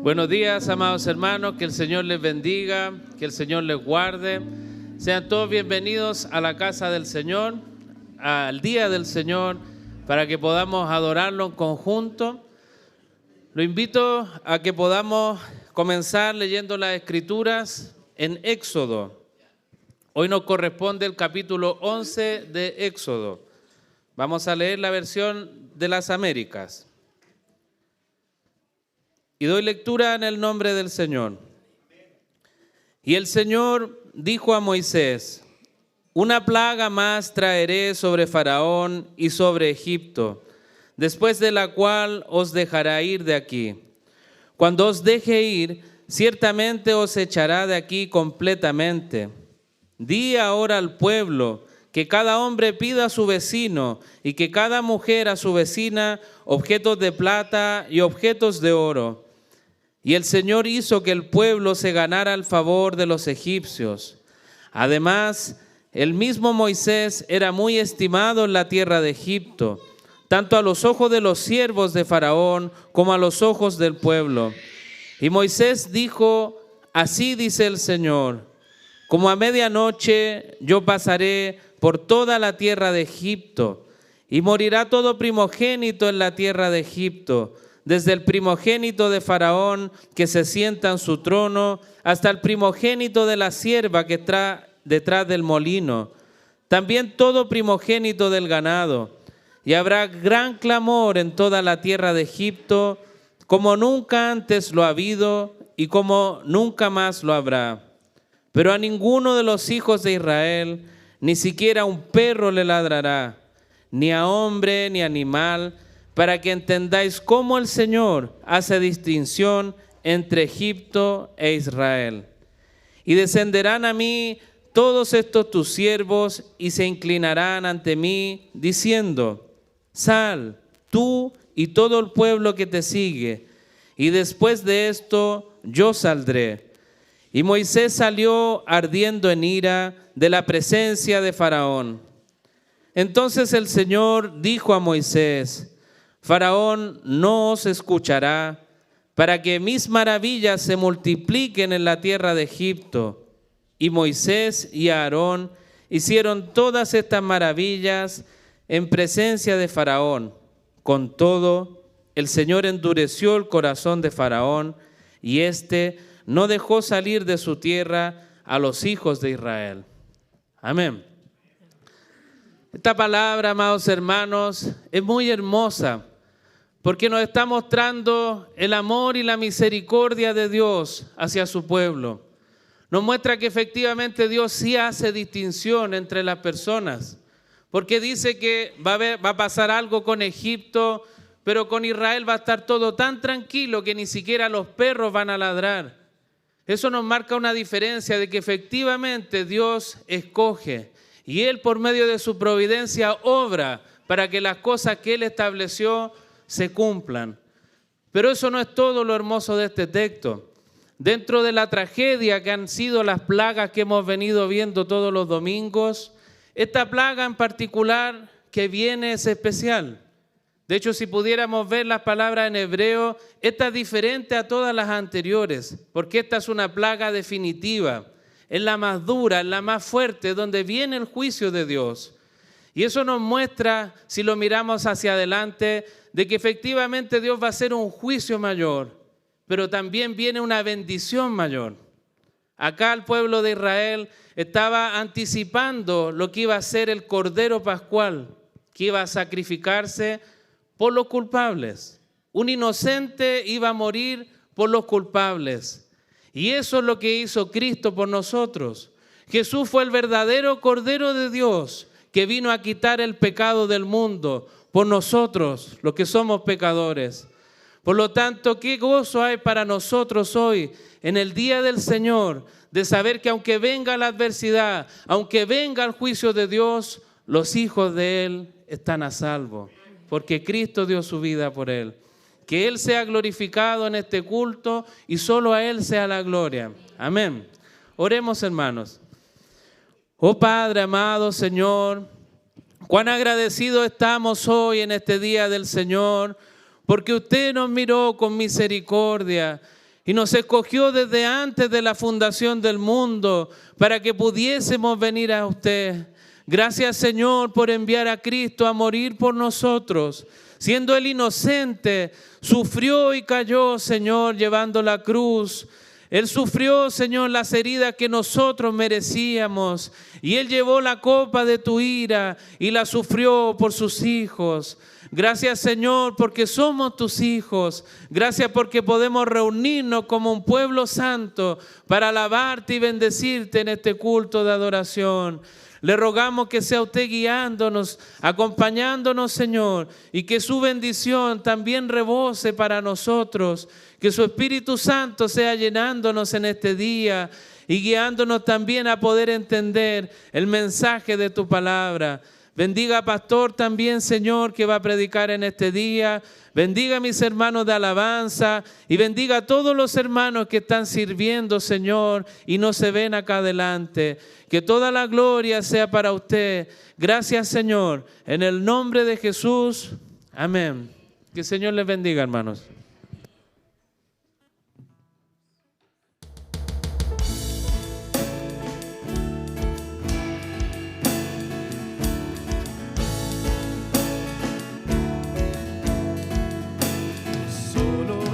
Buenos días, amados hermanos, que el Señor les bendiga, que el Señor les guarde. Sean todos bienvenidos a la casa del Señor, al día del Señor, para que podamos adorarlo en conjunto. Lo invito a que podamos comenzar leyendo las Escrituras en Éxodo. Hoy nos corresponde el capítulo 11 de Éxodo. Vamos a leer la versión de las Américas. Y doy lectura en el nombre del Señor. Y el Señor dijo a Moisés: una plaga más traeré sobre Faraón y sobre Egipto, después de la cual os dejará ir de aquí. Cuando os deje ir, ciertamente os echará de aquí completamente. Di ahora al pueblo que cada hombre pida a su vecino y que cada mujer a su vecina objetos de plata y objetos de oro. Y el Señor hizo que el pueblo se ganara el favor de los egipcios. Además, el mismo Moisés era muy estimado en la tierra de Egipto, tanto a los ojos de los siervos de Faraón como a los ojos del pueblo. Y Moisés dijo: así dice el Señor, como a medianoche yo pasaré por toda la tierra de Egipto, y morirá todo primogénito en la tierra de Egipto, desde el primogénito de Faraón que se sienta en su trono, hasta el primogénito de la sierva que está detrás del molino, también todo primogénito del ganado. Y habrá gran clamor en toda la tierra de Egipto, como nunca antes lo ha habido y como nunca más lo habrá. Pero a ninguno de los hijos de Israel, ni siquiera un perro le ladrará, ni a hombre ni animal, para que entendáis cómo el Señor hace distinción entre Egipto e Israel. Y descenderán a mí todos estos tus siervos y se inclinarán ante mí, diciendo: sal, tú y todo el pueblo que te sigue, y después de esto yo saldré. Y Moisés salió ardiendo en ira de la presencia de Faraón. Entonces el Señor dijo a Moisés: Faraón no os escuchará, para que mis maravillas se multipliquen en la tierra de Egipto. Y Moisés y Aarón hicieron todas estas maravillas en presencia de Faraón. Con todo, el Señor endureció el corazón de Faraón, y éste no dejó salir de su tierra a los hijos de Israel. Amén. Esta palabra, amados hermanos, es muy hermosa porque nos está mostrando el amor y la misericordia de Dios hacia su pueblo. Nos muestra que efectivamente Dios sí hace distinción entre las personas, porque dice que va a pasar algo con Egipto, pero con Israel va a estar todo tan tranquilo que ni siquiera los perros van a ladrar. Eso nos marca una diferencia de que efectivamente Dios escoge y Él, por medio de su providencia, obra para que las cosas que Él estableció se cumplan. Pero eso no es todo lo hermoso de este texto. Dentro de la tragedia que han sido las plagas que hemos venido viendo todos los domingos, esta plaga en particular que viene es especial. De hecho, si pudiéramos ver las palabras en hebreo, esta es diferente a todas las anteriores, porque esta es una plaga definitiva. Es la más dura, es la más fuerte, donde viene el juicio de Dios. Y eso nos muestra, si lo miramos hacia adelante, de que efectivamente Dios va a hacer un juicio mayor, pero también viene una bendición mayor. Acá el pueblo de Israel estaba anticipando lo que iba a ser el Cordero Pascual, que iba a sacrificarse por los culpables. Un inocente iba a morir por los culpables. Y eso es lo que hizo Cristo por nosotros. Jesús fue el verdadero Cordero de Dios que vino a quitar el pecado del mundo por nosotros, los que somos pecadores. Por lo tanto, qué gozo hay para nosotros hoy, en el día del Señor, de saber que aunque venga la adversidad, aunque venga el juicio de Dios, los hijos de Él están a salvo, porque Cristo dio su vida por Él. Que Él sea glorificado en este culto y solo a Él sea la gloria. Amén. Oremos, hermanos. Oh Padre amado, Señor, cuán agradecidos estamos hoy en este día del Señor, porque usted nos miró con misericordia y nos escogió desde antes de la fundación del mundo para que pudiésemos venir a usted. Gracias, Señor, por enviar a Cristo a morir por nosotros. Siendo Él inocente, sufrió y cayó, Señor, llevando la cruz. Él sufrió, Señor, las heridas que nosotros merecíamos. Y Él llevó la copa de tu ira y la sufrió por sus hijos. Gracias, Señor, porque somos tus hijos. Gracias porque podemos reunirnos como un pueblo santo para alabarte y bendecirte en este culto de adoración. Le rogamos que sea usted guiándonos, acompañándonos, Señor, y que su bendición también rebose para nosotros. Que su Espíritu Santo sea llenándonos en este día y guiándonos también a poder entender el mensaje de tu palabra. Bendiga, pastor, también, Señor, que va a predicar en este día. Bendiga a mis hermanos de alabanza y bendiga a todos los hermanos que están sirviendo, Señor, y no se ven acá adelante. Que toda la gloria sea para usted. Gracias, Señor. En el nombre de Jesús. Amén. Que el Señor les bendiga, hermanos. Solo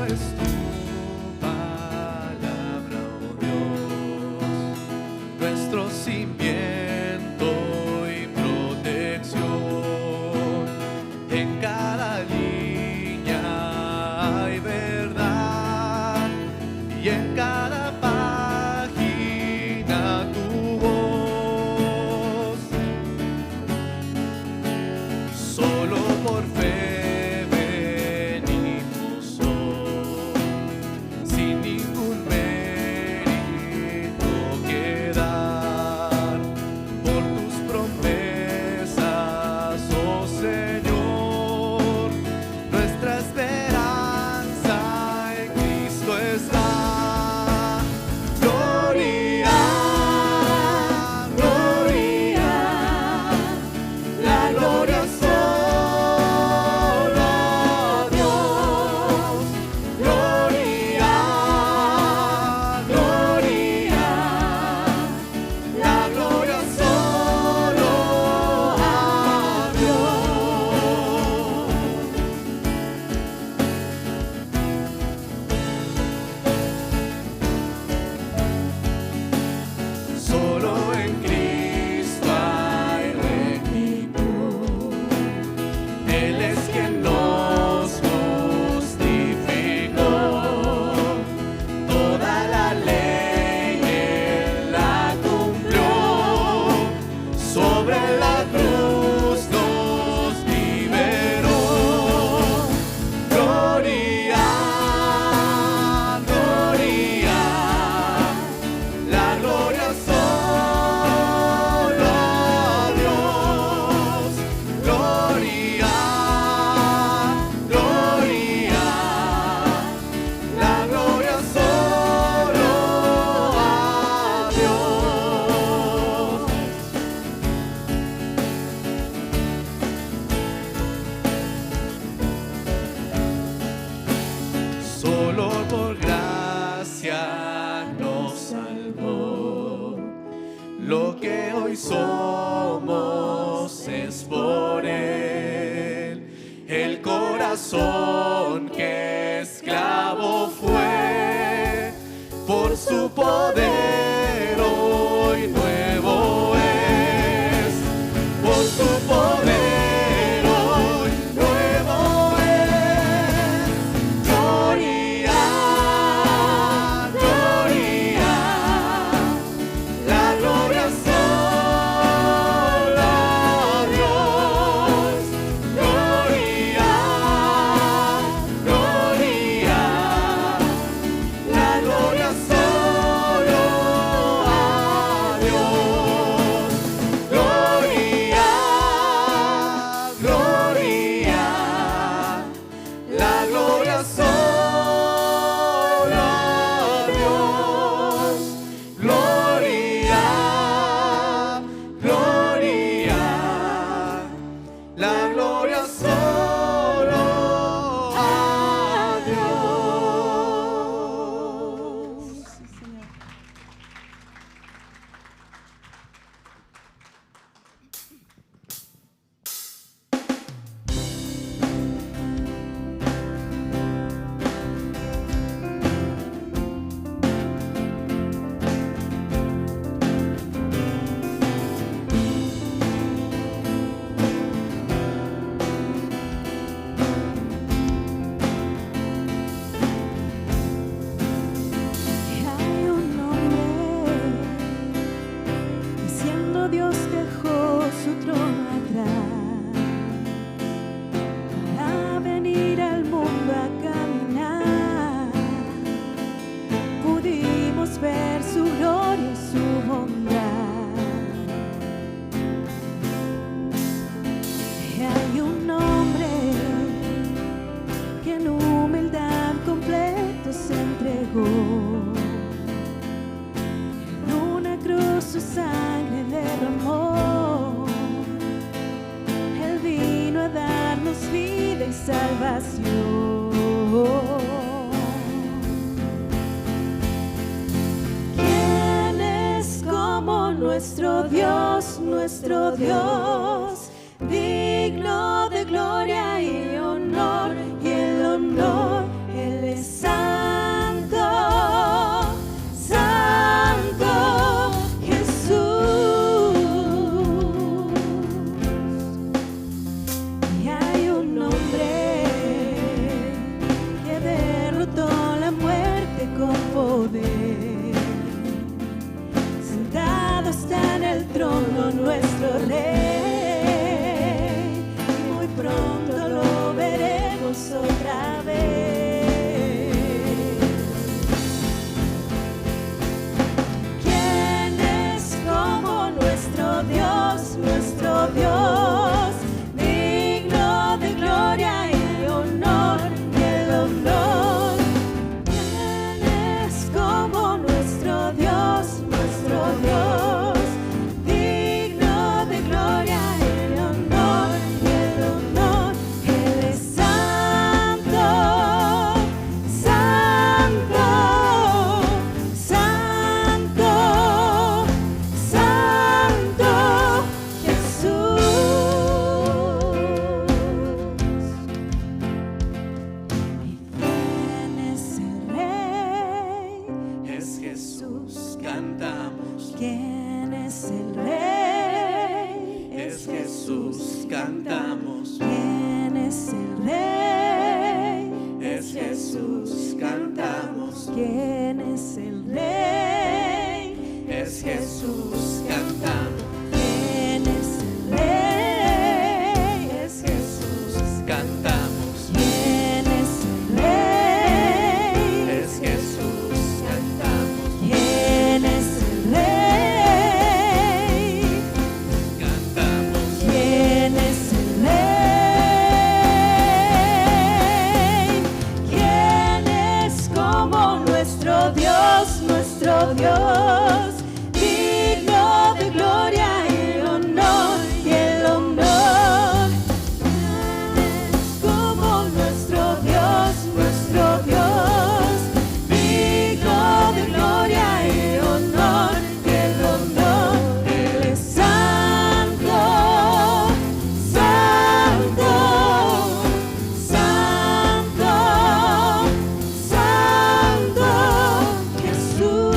nuestro Dios, digno de gloria y honor, y el honor, Él es santo, santo Jesús. Y hay un nombre que derrotó la muerte con poder. Sentado está en el trono nuestro Rey, y muy pronto lo veremos otra vez. ¿Quién es como nuestro Dios, digno de gloria y honor, y el honor? ¿Quién es como nuestro Dios, digno de gloria y honor, y el honor? Él es santo, santo, santo, santo Jesús. ¿Y quién es el Rey? Es Jesús, cantamos. ¿Quién es el Rey? Es Jesús, cantamos. ¿Quién es el Rey? Es Jesús, cantamos. ¿Quién es el Rey? Es Jesús, cantamos. ¿Quién es el Rey? Es Jesús, cantamos. ¿Quién es el Rey? Es Jesús, cantamos. ¿Quién es el Rey? Cantamos. ¿Quién es el Rey? ¿Quién es como nuestro Dios, digno de gloria y honor, y el honor? ¿Quién es como nuestro Dios, digno de gloria y honor, y el honor? Él es santo, santo, santo, santo Jesús.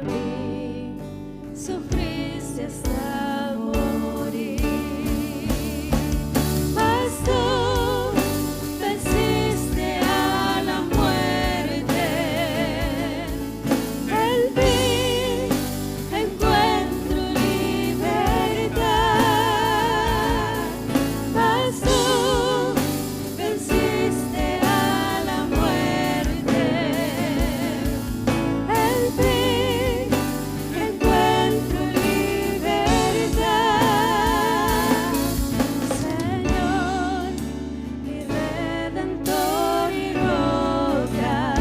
mí, sufriste hasta morir. Mas tú venciste a la muerte, al fin encuentro libertad. Mas tú venciste a la muerte, al fin encuentro libertad. Señor, mi redentor y roca,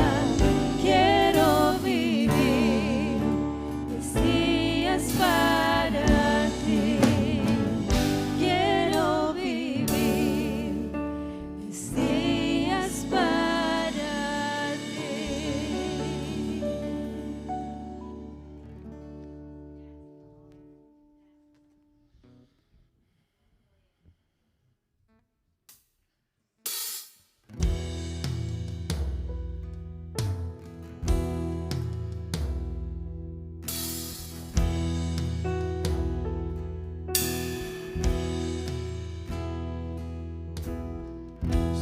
quiero vivir mis días para ti. Quiero vivir mis días para ti.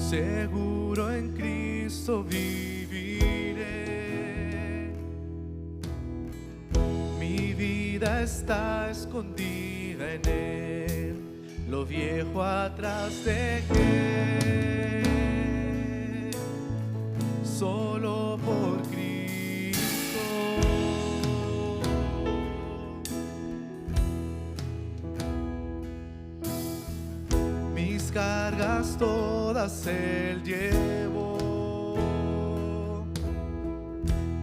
Seguro en Cristo viviré. Mi vida está escondida en Él. Lo viejo atrás dejé. Solo por Cristo. Mis cargas todas Él llevó,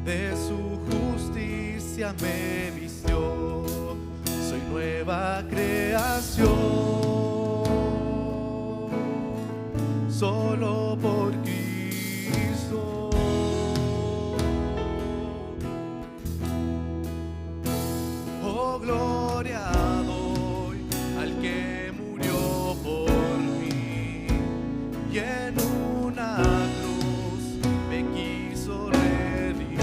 de su justicia me vistió, soy nueva creación, solo por Cristo. Oh, gloria doy al que murió por mí y en una cruz me quiso redimir.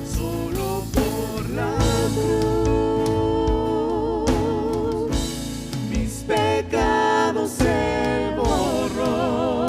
Solo por la cruz mis pecados Él borró.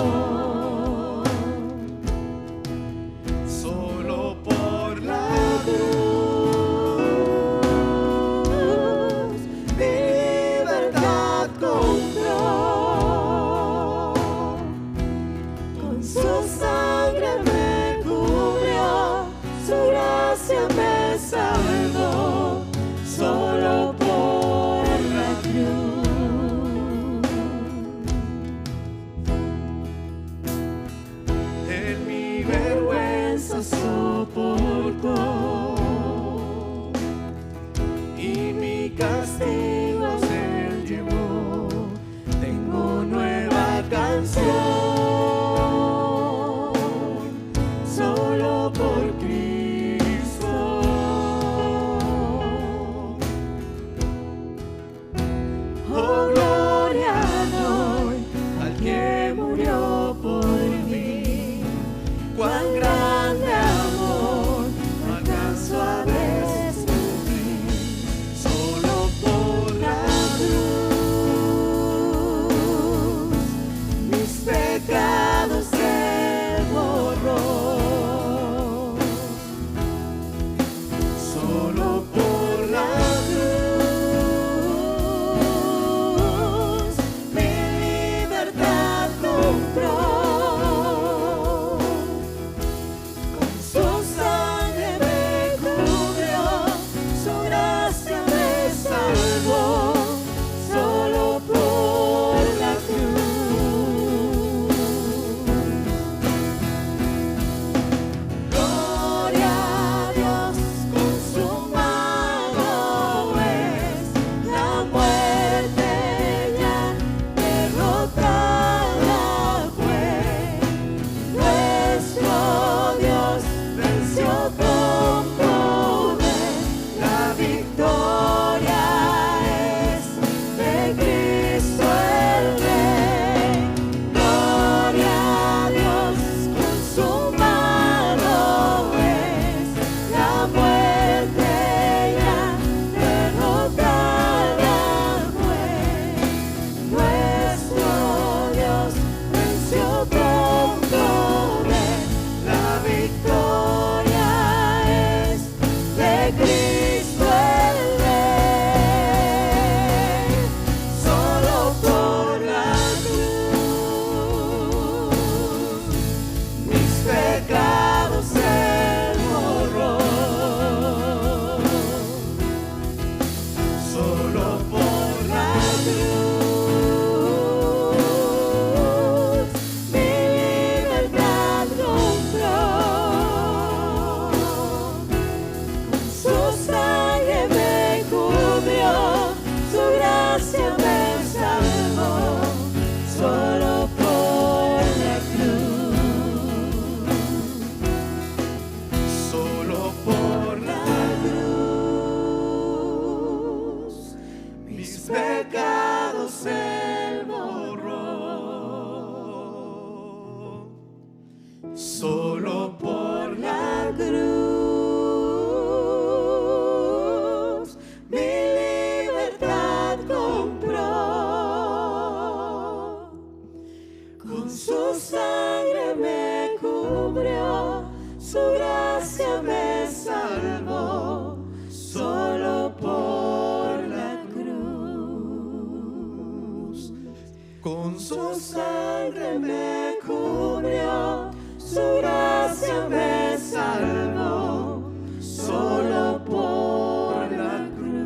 sangre me cubrió, su gracia me salvó, solo por la cruz.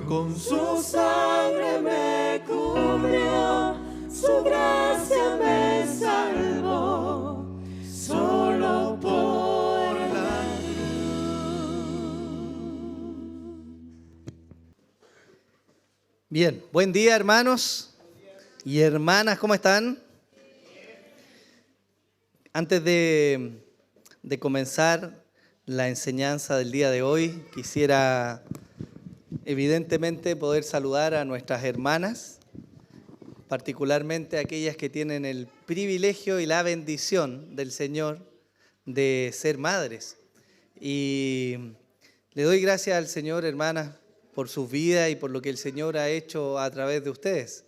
Con su sangre me cubrió, su gracia me salvó, solo por la Bien, buen día hermanos y hermanas, ¿cómo están? Antes de comenzar la enseñanza del día de hoy, quisiera evidentemente poder saludar a nuestras hermanas, particularmente aquellas que tienen el privilegio y la bendición del Señor de ser madres. Y le doy gracias al Señor, hermanas, por sus vidas y por lo que el Señor ha hecho a través de ustedes.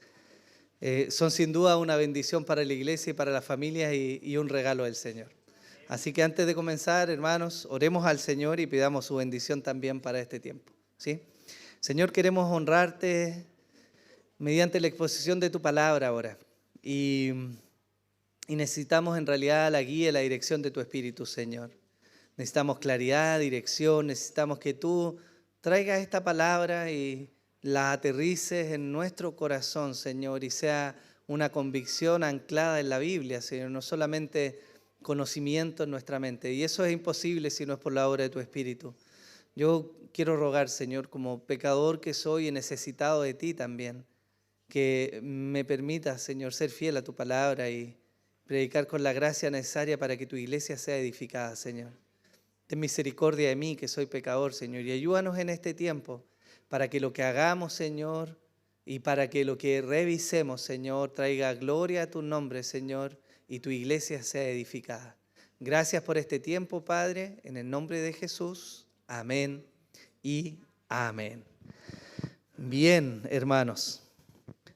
Son sin duda una bendición para la iglesia y para las familias y un regalo del Señor. Así que antes de comenzar, hermanos, oremos al Señor y pidamos su bendición también para este tiempo, ¿sí? Señor, queremos honrarte mediante la exposición de tu palabra ahora. Y necesitamos en realidad la guía y la dirección de tu Espíritu, Señor. Necesitamos claridad, dirección, necesitamos que tú traigas esta palabra y la aterrices en nuestro corazón, Señor, y sea una convicción anclada en la Biblia, Señor, no solamente conocimiento en nuestra mente. Y eso es imposible si no es por la obra de tu Espíritu. Yo quiero rogar, Señor, como pecador que soy y necesitado de ti también, que me permitas, Señor, ser fiel a tu palabra y predicar con la gracia necesaria para que tu iglesia sea edificada, Señor. Ten misericordia de mí, que soy pecador, Señor, y ayúdanos en este tiempo para que lo que hagamos, Señor, y para que lo que revisemos, Señor, traiga gloria a tu nombre, Señor, y tu iglesia sea edificada. Gracias por este tiempo, Padre, en el nombre de Jesús. Amén y amén. Bien, hermanos.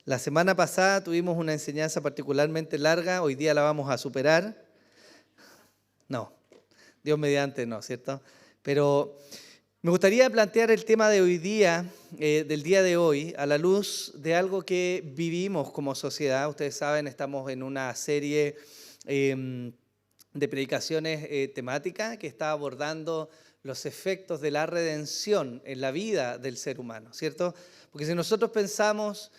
La semana pasada tuvimos una enseñanza particularmente larga, hoy día la vamos a superar. No, Dios mediante no, ¿cierto? Pero me gustaría plantear el tema de hoy día, del día de hoy, a la luz de algo que vivimos como sociedad. Ustedes saben, estamos en una serie de predicaciones temáticas que está abordando los efectos de la redención en la vida del ser humano, ¿cierto? Porque si nosotros pensamos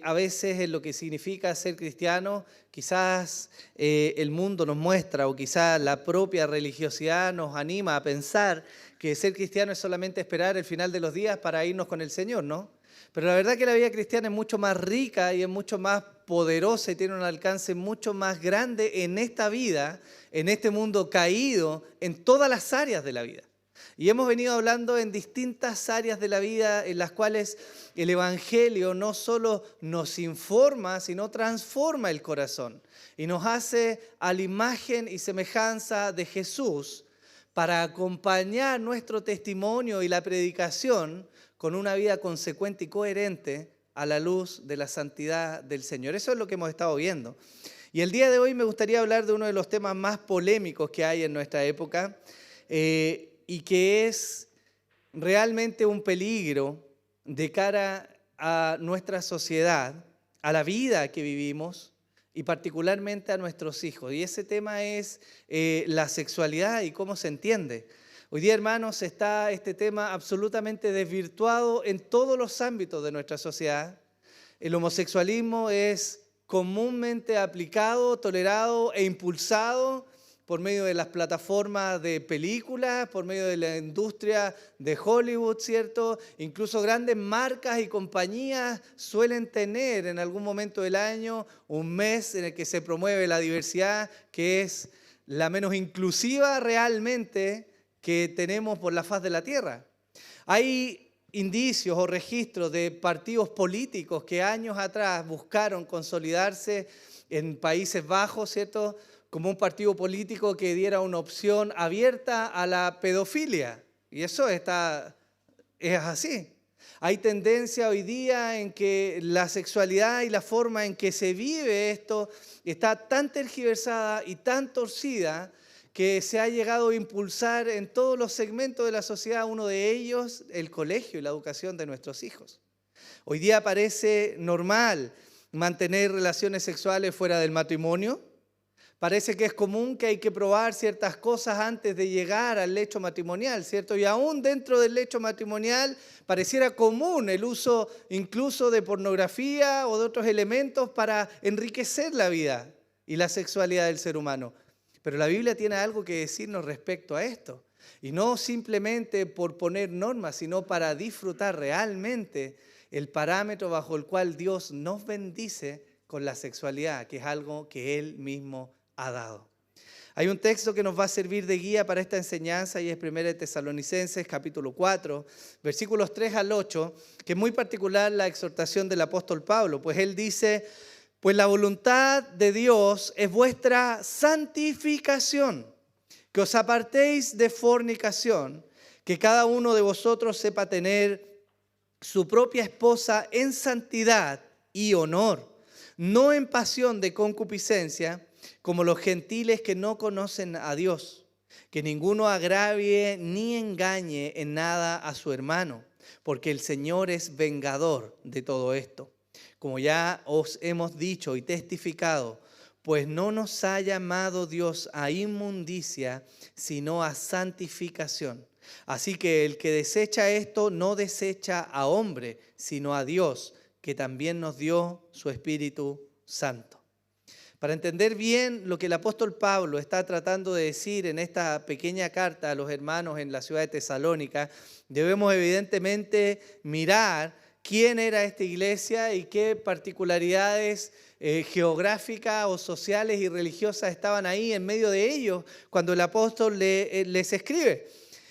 a veces en lo que significa ser cristiano, quizás el mundo nos muestra o quizás la propia religiosidad nos anima a pensar que ser cristiano es solamente esperar el final de los días para irnos con el Señor, ¿no? Pero la verdad que la vida cristiana es mucho más rica y es mucho más poderosa y tiene un alcance mucho más grande en esta vida, en este mundo caído, en todas las áreas de la vida. Y hemos venido hablando en distintas áreas de la vida en las cuales el Evangelio no solo nos informa, sino transforma el corazón y nos hace a la imagen y semejanza de Jesús para acompañar nuestro testimonio y la predicación con una vida consecuente y coherente a la luz de la santidad del Señor. Eso es lo que hemos estado viendo. Y el día de hoy me gustaría hablar de uno de los temas más polémicos que hay en nuestra época, y que es realmente un peligro de cara a nuestra sociedad, a la vida que vivimos y particularmente a nuestros hijos. Y ese tema es la sexualidad y cómo se entiende. Hoy día, hermanos, está este tema absolutamente desvirtuado en todos los ámbitos de nuestra sociedad. El homosexualismo es comúnmente aplicado, tolerado e impulsado por medio de las plataformas de películas, por medio de la industria de Hollywood, ¿cierto? Incluso grandes marcas y compañías suelen tener en algún momento del año un mes en el que se promueve la diversidad, que es la menos inclusiva realmente que tenemos por la faz de la tierra. Hay indicios o registros de partidos políticos que años atrás buscaron consolidarse en Países Bajos, ¿cierto?, como un partido político que diera una opción abierta a la pedofilia. Y eso es así. Hay tendencia hoy día en que la sexualidad y la forma en que se vive esto está tan tergiversada y tan torcida que se ha llegado a impulsar en todos los segmentos de la sociedad, uno de ellos el colegio y la educación de nuestros hijos. Hoy día parece normal mantener relaciones sexuales fuera del matrimonio. Parece que es común que hay que probar ciertas cosas antes de llegar al lecho matrimonial, ¿cierto? Y aún dentro del lecho matrimonial pareciera común el uso incluso de pornografía o de otros elementos para enriquecer la vida y la sexualidad del ser humano. Pero la Biblia tiene algo que decirnos respecto a esto. Y no simplemente por poner normas, sino para disfrutar realmente el parámetro bajo el cual Dios nos bendice con la sexualidad, que es algo que Él mismo ha dado. Hay un texto que nos va a servir de guía para esta enseñanza y es 1 Tesalonicenses capítulo 4, versículos 3 al 8, que es muy particular la exhortación del apóstol Pablo, pues él dice: pues la voluntad de Dios es vuestra santificación, que os apartéis de fornicación, que cada uno de vosotros sepa tener su propia esposa en santidad y honor, no en pasión de concupiscencia, como los gentiles que no conocen a Dios, que ninguno agravie ni engañe en nada a su hermano, porque el Señor es vengador de todo esto. Como ya os hemos dicho y testificado, pues no nos ha llamado Dios a inmundicia, sino a santificación. Así que el que desecha esto no desecha a hombre, sino a Dios, que también nos dio su Espíritu Santo. Para entender bien lo que el apóstol Pablo está tratando de decir en esta pequeña carta a los hermanos en la ciudad de Tesalónica, debemos evidentemente mirar quién era esta iglesia y qué particularidades geográficas o sociales y religiosas estaban ahí en medio de ellos cuando el apóstol les escribe.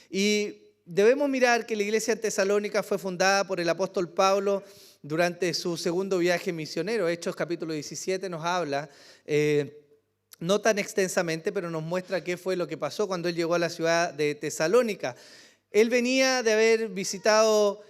Y debemos mirar que la iglesia en Tesalónica fue fundada por el apóstol Pablo durante su segundo viaje misionero. Hechos capítulo 17 nos habla, no tan extensamente, pero nos muestra qué fue lo que pasó cuando él llegó a la ciudad de Tesalónica. Él venía de haber visitado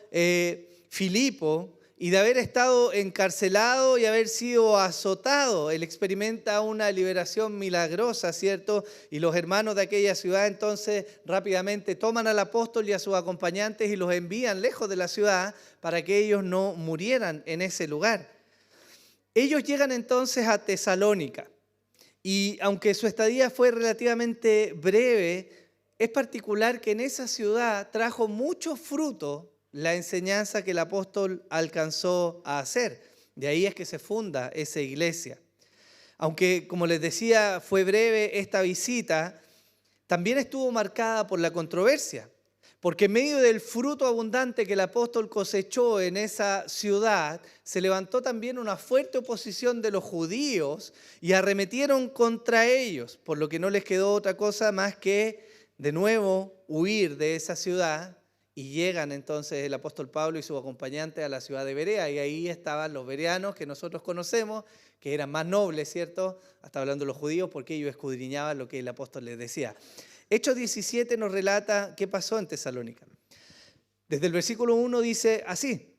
Filipo y de haber estado encarcelado y haber sido azotado. Él experimenta una liberación milagrosa, ¿cierto? Y los hermanos de aquella ciudad entonces rápidamente toman al apóstol y a sus acompañantes y los envían lejos de la ciudad para que ellos no murieran en ese lugar. Ellos llegan entonces a Tesalónica y aunque su estadía fue relativamente breve, es particular que en esa ciudad trajo mucho fruto la enseñanza que el apóstol alcanzó a hacer. De ahí es que se funda esa iglesia. Aunque, como les decía, fue breve esta visita, también estuvo marcada por la controversia, porque en medio del fruto abundante que el apóstol cosechó en esa ciudad, se levantó también una fuerte oposición de los judíos y arremetieron contra ellos, por lo que no les quedó otra cosa más que, de nuevo, huir de esa ciudad. Y llegan entonces el apóstol Pablo y su acompañante a la ciudad de Berea. Y ahí estaban los bereanos que nosotros conocemos, que eran más nobles, ¿cierto? Hasta hablando de los judíos, porque ellos escudriñaban lo que el apóstol les decía. Hechos 17 nos relata qué pasó en Tesalónica. Desde el versículo 1 dice así: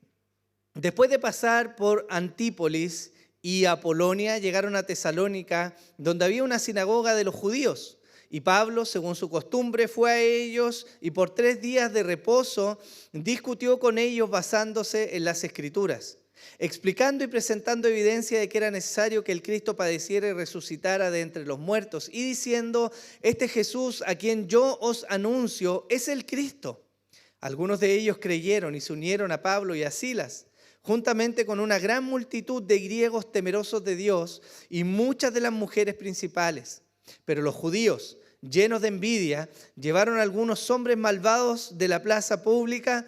después de pasar por Antípolis y Apolonia, llegaron a Tesalónica, donde había una sinagoga de los judíos. Y Pablo, según su costumbre, fue a ellos y por 3 días de reposo discutió con ellos basándose en las Escrituras, explicando y presentando evidencia de que era necesario que el Cristo padeciera y resucitara de entre los muertos, y diciendo: este Jesús a quien yo os anuncio es el Cristo. Algunos de ellos creyeron y se unieron a Pablo y a Silas, juntamente con una gran multitud de griegos temerosos de Dios y muchas de las mujeres principales. Pero los judíos, llenos de envidia, llevaron a algunos hombres malvados de la plaza pública,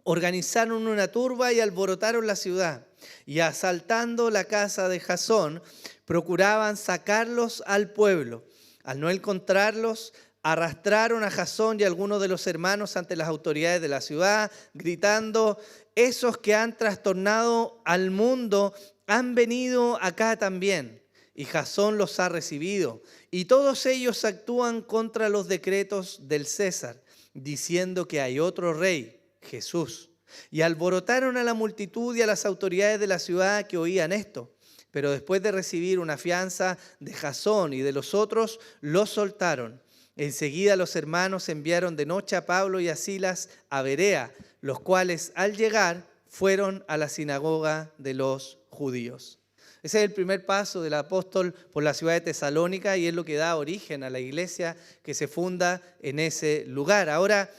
organizaron una turba y alborotaron la ciudad. Y asaltando la casa de Jasón, procuraban sacarlos al pueblo. Al no encontrarlos, arrastraron a Jasón y a algunos de los hermanos ante las autoridades de la ciudad, gritando: esos que han trastornado al mundo han venido acá también. Y Jasón los ha recibido, y todos ellos actúan contra los decretos del César, diciendo que hay otro rey, Jesús. Y alborotaron a la multitud y a las autoridades de la ciudad que oían esto. Pero después de recibir una fianza de Jasón y de los otros, los soltaron. Enseguida los hermanos enviaron de noche a Pablo y a Silas a Berea, los cuales al llegar fueron a la sinagoga de los judíos. Ese es el primer paso del apóstol por la ciudad de Tesalónica y es lo que da origen a la iglesia que se funda en ese lugar. Ahora,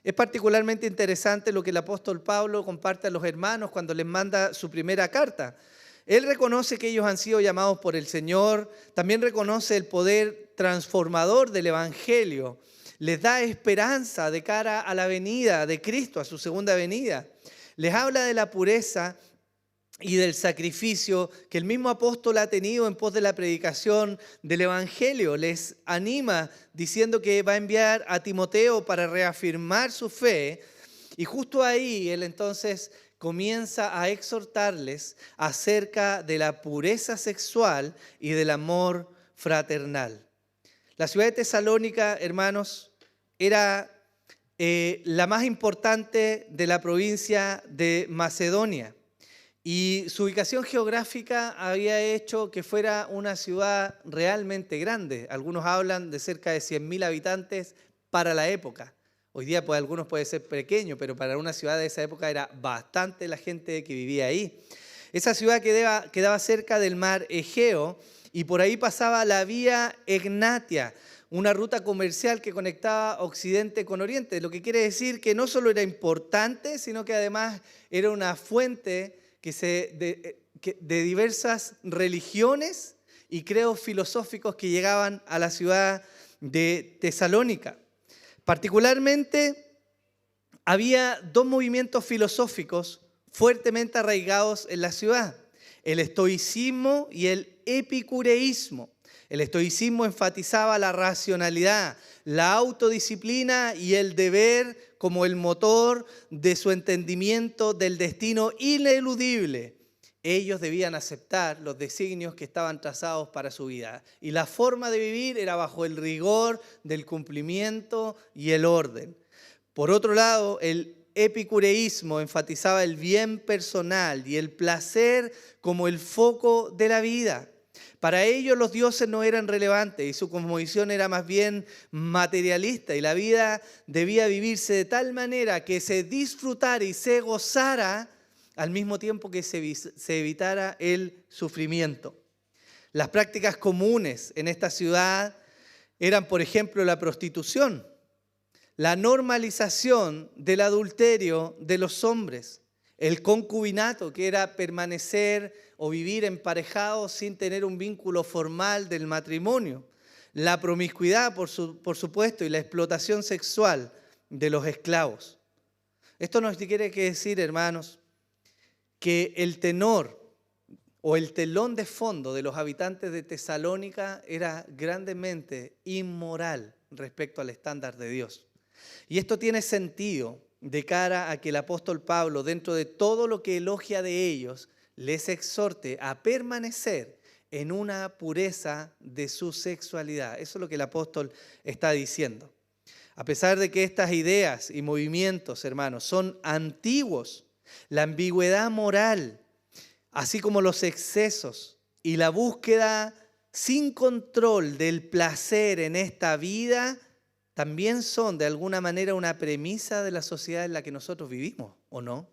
es particularmente interesante lo que el apóstol Pablo comparte a los hermanos cuando les manda su primera carta. Él reconoce que ellos han sido llamados por el Señor, también reconoce el poder transformador del Evangelio, les da esperanza de cara a la venida de Cristo, a su segunda venida. Les habla de la pureza y del sacrificio que el mismo apóstol ha tenido en pos de la predicación del Evangelio. Les anima diciendo que va a enviar a Timoteo para reafirmar su fe y justo ahí él entonces comienza a exhortarles acerca de la pureza sexual y del amor fraternal. La ciudad de Tesalónica, hermanos, era la más importante de la provincia de Macedonia. Y su ubicación geográfica había hecho que fuera una ciudad realmente grande. Algunos hablan de cerca de 100.000 habitantes para la época. Hoy día pues algunos puede ser pequeño, pero para una ciudad de esa época era bastante la gente que vivía ahí. Esa ciudad quedaba cerca del mar Egeo y por ahí pasaba la vía Egnatia, una ruta comercial que conectaba Occidente con Oriente. Lo que quiere decir que no solo era importante, sino que además era una fuente de diversas religiones y credos filosóficos que llegaban a la ciudad de Tesalónica. Particularmente, había dos movimientos filosóficos fuertemente arraigados en la ciudad: el estoicismo y el epicureísmo. El estoicismo enfatizaba la racionalidad, la autodisciplina y el deber como el motor de su entendimiento del destino ineludible. Ellos debían aceptar los designios que estaban trazados para su vida. Y la forma de vivir era bajo el rigor del cumplimiento y el orden. Por otro lado, el epicureísmo enfatizaba el bien personal y el placer como el foco de la vida. Para ellos los dioses no eran relevantes y su cosmovisión era más bien materialista y la vida debía vivirse de tal manera que se disfrutara y se gozara al mismo tiempo que se evitara el sufrimiento. Las prácticas comunes en esta ciudad eran, por ejemplo, la prostitución, la normalización del adulterio de los hombres, el concubinato, que era permanecer o vivir emparejados sin tener un vínculo formal del matrimonio, la promiscuidad, por supuesto, y la explotación sexual de los esclavos. Esto nos quiere decir, hermanos, que el tenor o el telón de fondo de los habitantes de Tesalónica era grandemente inmoral respecto al estándar de Dios. Y esto tiene sentido de cara a que el apóstol Pablo, dentro de todo lo que elogia de ellos, les exhorte a permanecer en una pureza de su sexualidad. Eso es lo que el apóstol está diciendo. A pesar de que estas ideas y movimientos, hermanos, son antiguos, la ambigüedad moral, así como los excesos y la búsqueda sin control del placer en esta vida, también son de alguna manera una premisa de la sociedad en la que nosotros vivimos, ¿o no?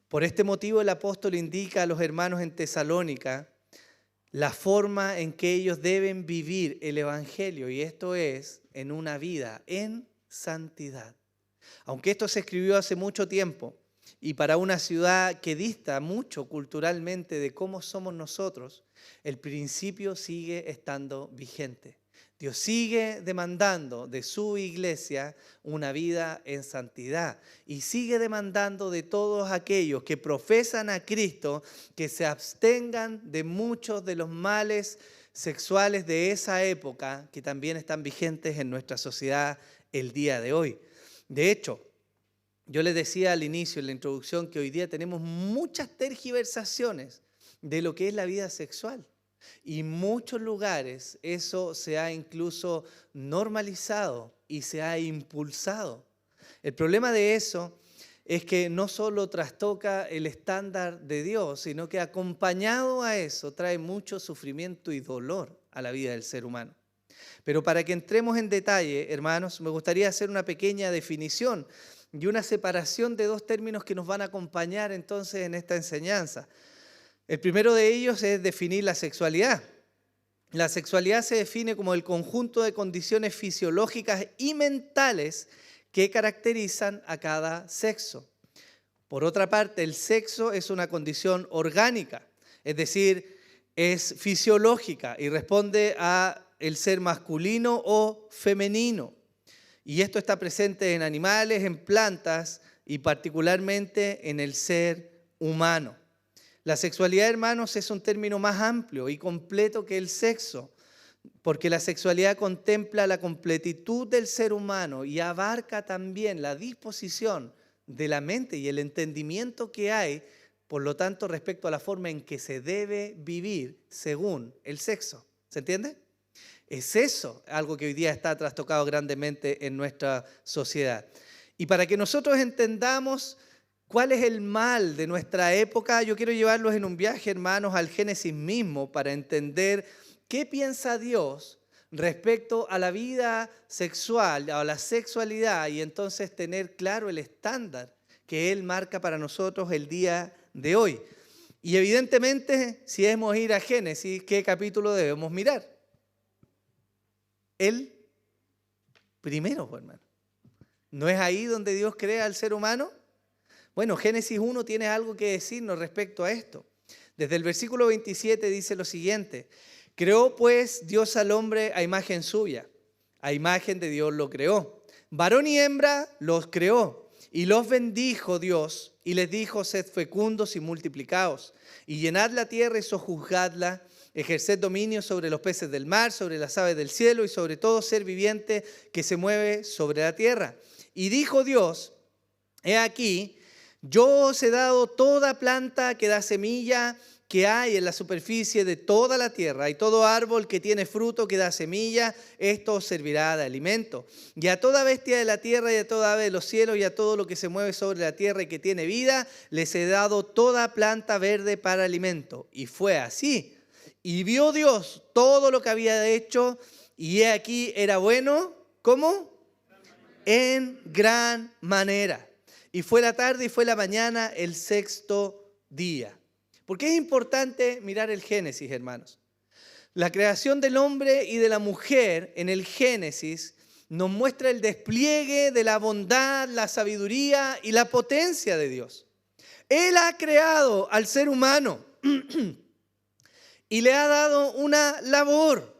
Por este motivo el apóstol indica a los hermanos en Tesalónica la forma en que ellos deben vivir el Evangelio, y esto es en una vida en santidad. Aunque esto se escribió hace mucho tiempo, y para una ciudad que dista mucho culturalmente de cómo somos nosotros, el principio sigue estando vigente. Dios sigue demandando de su iglesia una vida en santidad y sigue demandando de todos aquellos que profesan a Cristo que se abstengan de muchos de los males sexuales de esa época que también están vigentes en nuestra sociedad el día de hoy. De hecho, yo les decía al inicio, en la introducción, que hoy día tenemos muchas tergiversaciones de lo que es la vida sexual. Y en muchos lugares eso se ha incluso normalizado y se ha impulsado. El problema de eso es que no solo trastoca el estándar de Dios, sino que acompañado a eso trae mucho sufrimiento y dolor a la vida del ser humano. Pero para que entremos en detalle, hermanos, me gustaría hacer una pequeña definición y una separación de dos términos que nos van a acompañar entonces en esta enseñanza. El primero de ellos es definir la sexualidad. La sexualidad se define como el conjunto de condiciones fisiológicas y mentales que caracterizan a cada sexo. Por otra parte, el sexo es una condición orgánica, es decir, es fisiológica y responde a el ser masculino o femenino. Y esto está presente en animales, en plantas y particularmente en el ser humano. La sexualidad, hermanos, es un término más amplio y completo que el sexo, porque la sexualidad contempla la completitud del ser humano y abarca también la disposición de la mente y el entendimiento que hay, por lo tanto, respecto a la forma en que se debe vivir según el sexo. ¿Se entiende? Es eso algo que hoy día está trastocado grandemente en nuestra sociedad. Y para que nosotros entendamos cuál es el mal de nuestra época, yo quiero llevarlos en un viaje, hermanos, al Génesis mismo para entender qué piensa Dios respecto a la vida sexual, a la sexualidad, y entonces tener claro el estándar que Él marca para nosotros el día de hoy. Y evidentemente, si debemos ir a Génesis, ¿qué capítulo debemos mirar? El primero, pues, hermano. ¿No es ahí donde Dios crea al ser humano? Bueno, Génesis 1 tiene algo que decirnos respecto a esto. Desde el versículo 27 dice lo siguiente: creó pues Dios al hombre a imagen suya, a imagen de Dios lo creó. Varón y hembra los creó y los bendijo Dios y les dijo: sed fecundos y multiplicaos y llenad la tierra y sojuzgadla. Ejerced dominio sobre los peces del mar, sobre las aves del cielo y sobre todo ser viviente que se mueve sobre la tierra. Y dijo Dios: he aquí, yo os he dado toda planta que da semilla que hay en la superficie de toda la tierra, y todo árbol que tiene fruto que da semilla, esto os servirá de alimento. Y a toda bestia de la tierra y a toda ave de los cielos y a todo lo que se mueve sobre la tierra y que tiene vida, les he dado toda planta verde para alimento. Y fue así. Y vio Dios todo lo que había hecho, y he aquí era bueno, ¿cómo? En gran manera. Y fue la tarde y fue la mañana el sexto día. ¿Por qué es importante mirar el Génesis, hermanos? La creación del hombre y de la mujer en el Génesis nos muestra el despliegue de la bondad, la sabiduría y la potencia de Dios. Él ha creado al ser humano y le ha dado una labor.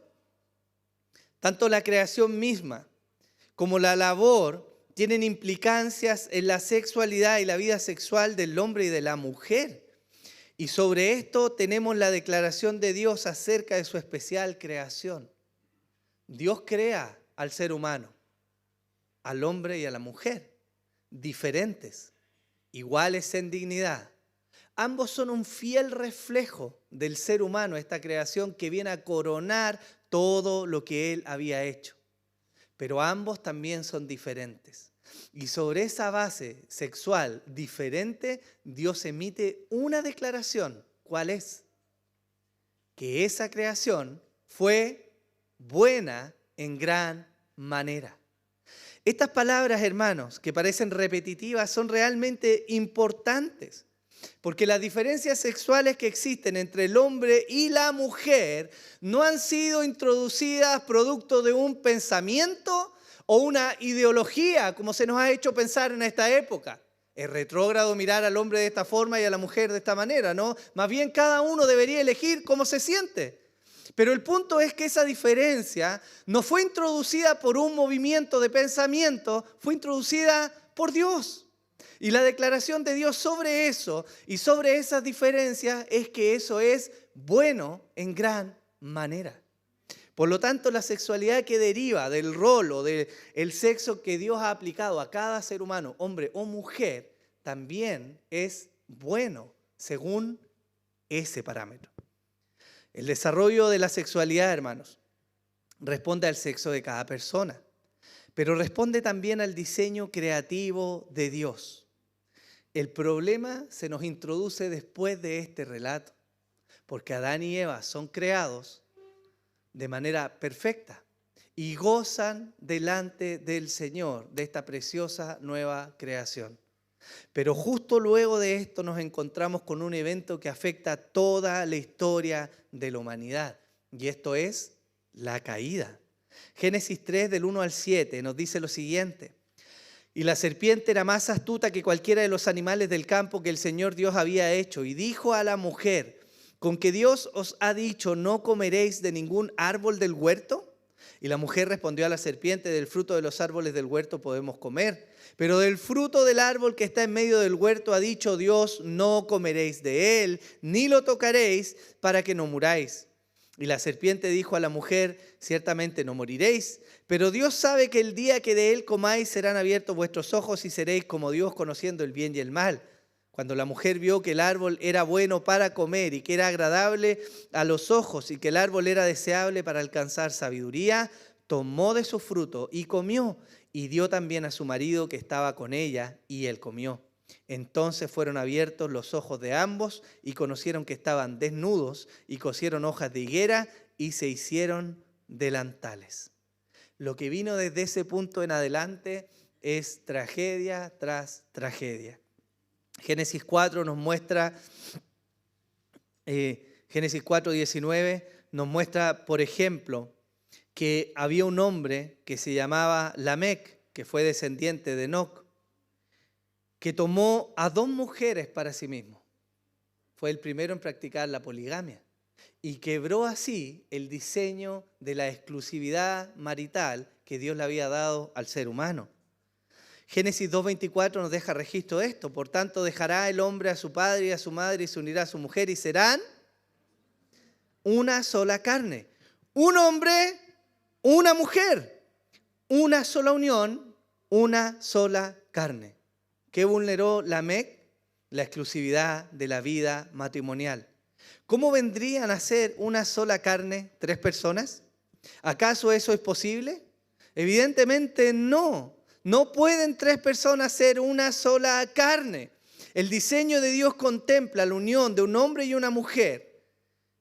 Tanto la creación misma como la labor tienen implicancias en la sexualidad y la vida sexual del hombre y de la mujer. Y sobre esto tenemos la declaración de Dios acerca de su especial creación. Dios crea al ser humano, al hombre y a la mujer, diferentes, iguales en dignidad. Ambos son un fiel reflejo del ser humano, esta creación que viene a coronar todo lo que Él había hecho. Pero ambos también son diferentes. Y sobre esa base sexual diferente, Dios emite una declaración. ¿Cuál es? Que esa creación fue buena en gran manera. Estas palabras, hermanos, que parecen repetitivas, son realmente importantes. Porque las diferencias sexuales que existen entre el hombre y la mujer no han sido introducidas producto de un pensamiento o una ideología, como se nos ha hecho pensar en esta época. Es retrógrado mirar al hombre de esta forma y a la mujer de esta manera, ¿no? Más bien cada uno debería elegir cómo se siente. Pero el punto es que esa diferencia no fue introducida por un movimiento de pensamiento, fue introducida por Dios. Y la declaración de Dios sobre eso y sobre esas diferencias es que eso es bueno en gran manera. Por lo tanto, la sexualidad que deriva del rol o del sexo que Dios ha aplicado a cada ser humano, hombre o mujer, también es bueno según ese parámetro. El desarrollo de la sexualidad, hermanos, responde al sexo de cada persona, pero responde también al diseño creativo de Dios. El problema se nos introduce después de este relato, porque Adán y Eva son creados de manera perfecta y gozan delante del Señor, de esta preciosa nueva creación. Pero justo luego de esto nos encontramos con un evento que afecta a toda la historia de la humanidad, y esto es la caída. Génesis 3, del 1 al 7, nos dice lo siguiente: y la serpiente era más astuta que cualquiera de los animales del campo que el Señor Dios había hecho, y dijo a la mujer: ¿con que Dios os ha dicho, no comeréis de ningún árbol del huerto? Y la mujer respondió a la serpiente: del fruto de los árboles del huerto podemos comer, pero del fruto del árbol que está en medio del huerto ha dicho Dios, no comeréis de él, ni lo tocaréis, para que no muráis. Y la serpiente dijo a la mujer: ciertamente no moriréis, pero Dios sabe que el día que de él comáis serán abiertos vuestros ojos y seréis como Dios, conociendo el bien y el mal. Cuando la mujer vio que el árbol era bueno para comer y que era agradable a los ojos y que el árbol era deseable para alcanzar sabiduría, tomó de su fruto y comió, y dio también a su marido que estaba con ella, y él comió. Entonces fueron abiertos los ojos de ambos y conocieron que estaban desnudos, y cosieron hojas de higuera y se hicieron delantales. Lo que vino desde ese punto en adelante es tragedia tras tragedia. Génesis 4 nos muestra, Génesis 4:19 nos muestra, por ejemplo, que había un hombre que se llamaba Lamec, que fue descendiente de Enoc, que tomó a 2 mujeres para sí mismo. Fue el primero en practicar la poligamia y quebró así el diseño de la exclusividad marital que Dios le había dado al ser humano. Génesis 2:24 nos deja registro de esto. Por tanto, dejará el hombre a su padre y a su madre y se unirá a su mujer y serán una sola carne. Un hombre, una mujer, una sola unión, una sola carne. ¿Qué vulneró Lamec? La exclusividad de la vida matrimonial. ¿Cómo vendrían a ser una sola carne 3 personas? ¿Acaso eso es posible? Evidentemente no. No pueden 3 personas ser una sola carne. El diseño de Dios contempla la unión de un hombre y una mujer.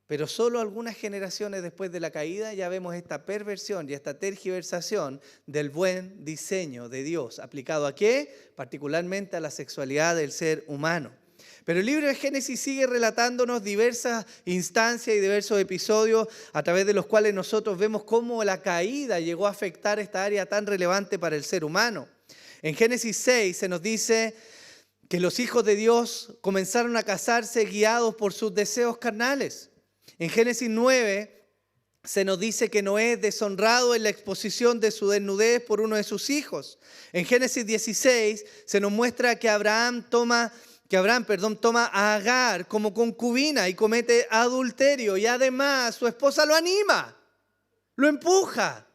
Pero solo algunas generaciones después de la caída ya vemos esta perversión y esta tergiversación del buen diseño de Dios. ¿Aplicado a qué? Particularmente a la sexualidad del ser humano. Pero el libro de Génesis sigue relatándonos diversas instancias y diversos episodios a través de los cuales nosotros vemos cómo la caída llegó a afectar esta área tan relevante para el ser humano. En Génesis 6 se nos dice que los hijos de Dios comenzaron a casarse guiados por sus deseos carnales. En Génesis 9 se nos dice que Noé es deshonrado en la exposición de su desnudez por uno de sus hijos. En Génesis 16 se nos muestra que Abraham toma a Agar como concubina y comete adulterio, y además su esposa lo anima, lo empuja.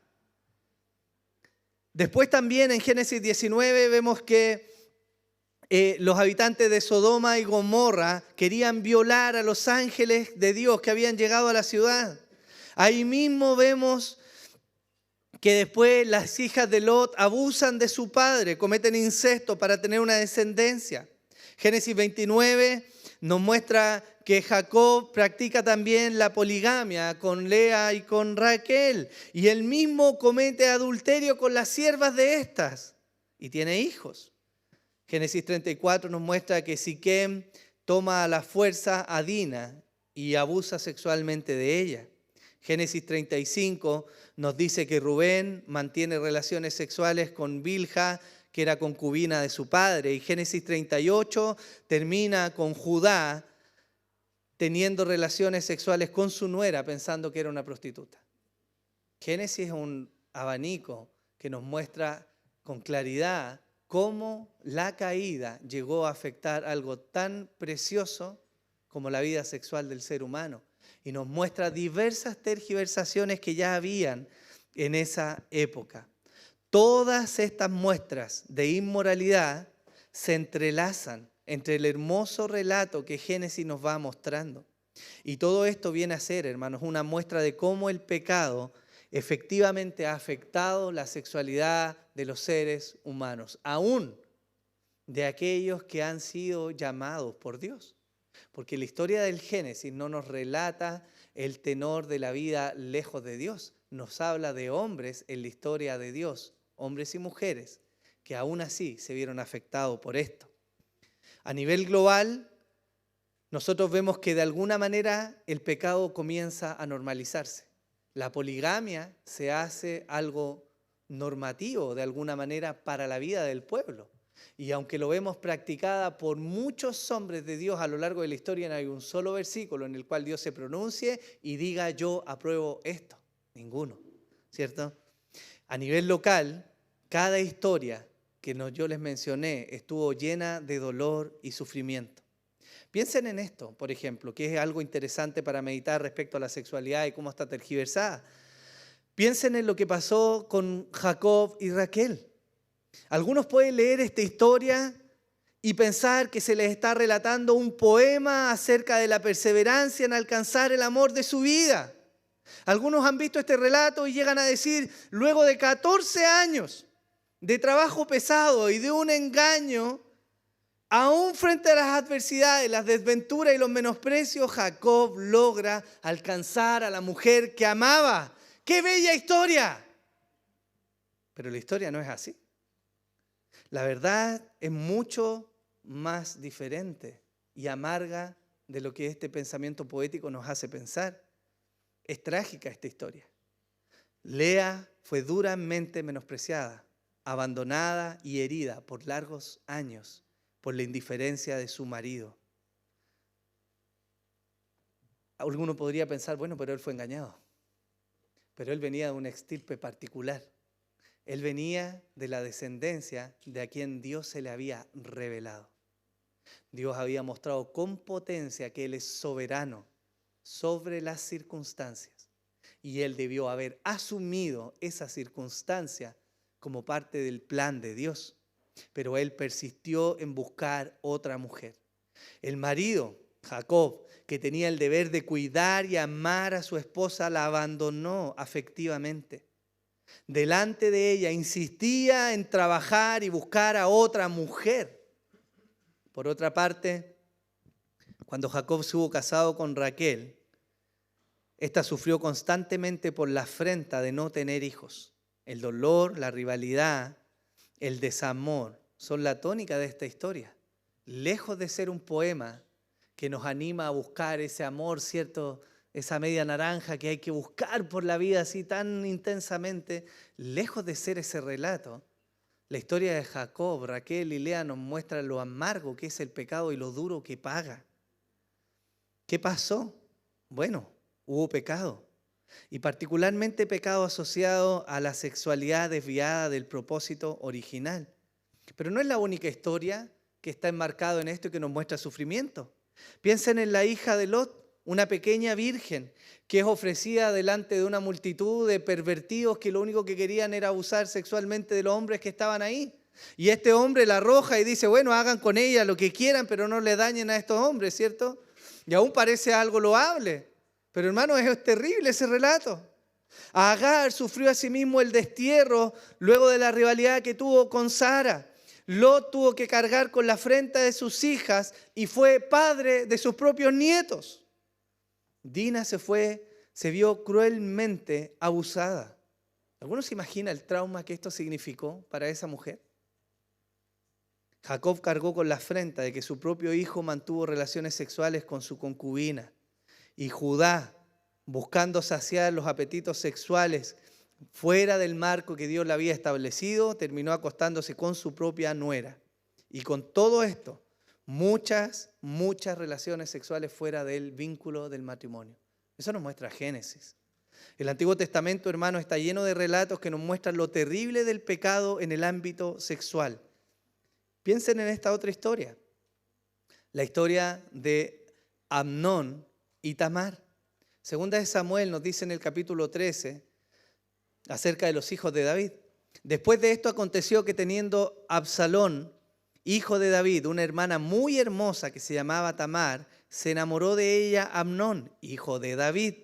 Después también en Génesis 19 vemos que los habitantes de Sodoma y Gomorra querían violar a los ángeles de Dios que habían llegado a la ciudad. Ahí mismo vemos que después las hijas de Lot abusan de su padre, cometen incesto para tener una descendencia. Génesis 29 nos muestra que Jacob practica también la poligamia con Lea y con Raquel, y él mismo comete adulterio con las siervas de estas y tiene hijos. Génesis 34 nos muestra que Siquem toma a la fuerza a Dina y abusa sexualmente de ella. Génesis 35 nos dice que Rubén mantiene relaciones sexuales con Bilha, que era concubina de su padre. Y Génesis 38 termina con Judá teniendo relaciones sexuales con su nuera pensando que era una prostituta. Génesis es un abanico que nos muestra con claridad cómo la caída llegó a afectar algo tan precioso como la vida sexual del ser humano. Y nos muestra diversas tergiversaciones que ya habían en esa época. Todas estas muestras de inmoralidad se entrelazan entre el hermoso relato que Génesis nos va mostrando. Y todo esto viene a ser, hermanos, una muestra de cómo el pecado efectivamente ha afectado la sexualidad de los seres humanos, aún de aquellos que han sido llamados por Dios. Porque la historia del Génesis no nos relata el tenor de la vida lejos de Dios. Nos habla de hombres en la historia de Dios, hombres y mujeres, que aún así se vieron afectados por esto. A nivel global, nosotros vemos que de alguna manera el pecado comienza a normalizarse. La poligamia se hace algo normativo de alguna manera para la vida del pueblo. Y aunque lo vemos practicada por muchos hombres de Dios a lo largo de la historia, no hay un solo versículo en el cual Dios se pronuncie y diga yo apruebo esto. Ninguno, ¿cierto? A nivel local, cada historia que yo les mencioné estuvo llena de dolor y sufrimiento. Piensen en esto, por ejemplo, que es algo interesante para meditar respecto a la sexualidad y cómo está tergiversada. Piensen en lo que pasó con Jacob y Raquel. Algunos pueden leer esta historia y pensar que se les está relatando un poema acerca de la perseverancia en alcanzar el amor de su vida. Algunos han visto este relato y llegan a decir, luego de 14 años de trabajo pesado y de un engaño, aún frente a las adversidades, las desventuras y los menosprecios, Jacob logra alcanzar a la mujer que amaba. ¡Qué bella historia! Pero la historia no es así. La verdad es mucho más diferente y amarga de lo que este pensamiento poético nos hace pensar. Es trágica esta historia. Lea fue duramente menospreciada, abandonada y herida por largos años por la indiferencia de su marido. Alguno podría pensar, bueno, pero él fue engañado. Pero él venía de una estirpe particular. Él venía de la descendencia de a quien Dios se le había revelado. Dios había mostrado con potencia que Él es soberano sobre las circunstancias. Y Él debió haber asumido esa circunstancia como parte del plan de Dios. Pero Él persistió en buscar otra mujer. El marido, Jacob, que tenía el deber de cuidar y amar a su esposa, la abandonó afectivamente. Delante de ella insistía en trabajar y buscar a otra mujer. Por otra parte, cuando Jacob se hubo casado con Raquel, esta sufrió constantemente por la afrenta de no tener hijos. El dolor, la rivalidad, el desamor son la tónica de esta historia. Lejos de ser un poema que nos anima a buscar ese amor, ¿cierto?, esa media naranja que hay que buscar por la vida así tan intensamente, lejos de ser ese relato, la historia de Jacob, Raquel y Lea nos muestra lo amargo que es el pecado y lo duro que paga. ¿Qué pasó? Bueno, hubo pecado, y particularmente pecado asociado a la sexualidad desviada del propósito original. Pero no es la única historia que está enmarcada en esto y que nos muestra sufrimiento. Piensen en la hija de Lot, una pequeña virgen que es ofrecida delante de una multitud de pervertidos que lo único que querían era abusar sexualmente de los hombres que estaban ahí. Y este hombre la arroja y dice, bueno, hagan con ella lo que quieran, pero no le dañen a estos hombres, ¿cierto? Y aún parece algo loable. Pero hermano, es terrible ese relato. Agar sufrió asimismo el destierro luego de la rivalidad que tuvo con Sara. Lot tuvo que cargar con la afrenta de sus hijas y fue padre de sus propios nietos. Dina se vio cruelmente abusada. ¿Alguno se imagina el trauma que esto significó para esa mujer? Jacob cargó con la afrenta de que su propio hijo mantuvo relaciones sexuales con su concubina. Y Judá, buscando saciar los apetitos sexuales fuera del marco que Dios le había establecido, terminó acostándose con su propia nuera. Y con todo esto, muchas relaciones sexuales fuera del vínculo del matrimonio. Eso nos muestra Génesis. El Antiguo Testamento, hermano, está lleno de relatos que nos muestran lo terrible del pecado en el ámbito sexual. Piensen en esta otra historia. La historia de Amnón y Tamar. Segunda de Samuel nos dice en el capítulo 13 acerca de los hijos de David. Después de esto aconteció que teniendo Absalón, hijo de David, una hermana muy hermosa que se llamaba Tamar, se enamoró de ella Amnón, hijo de David.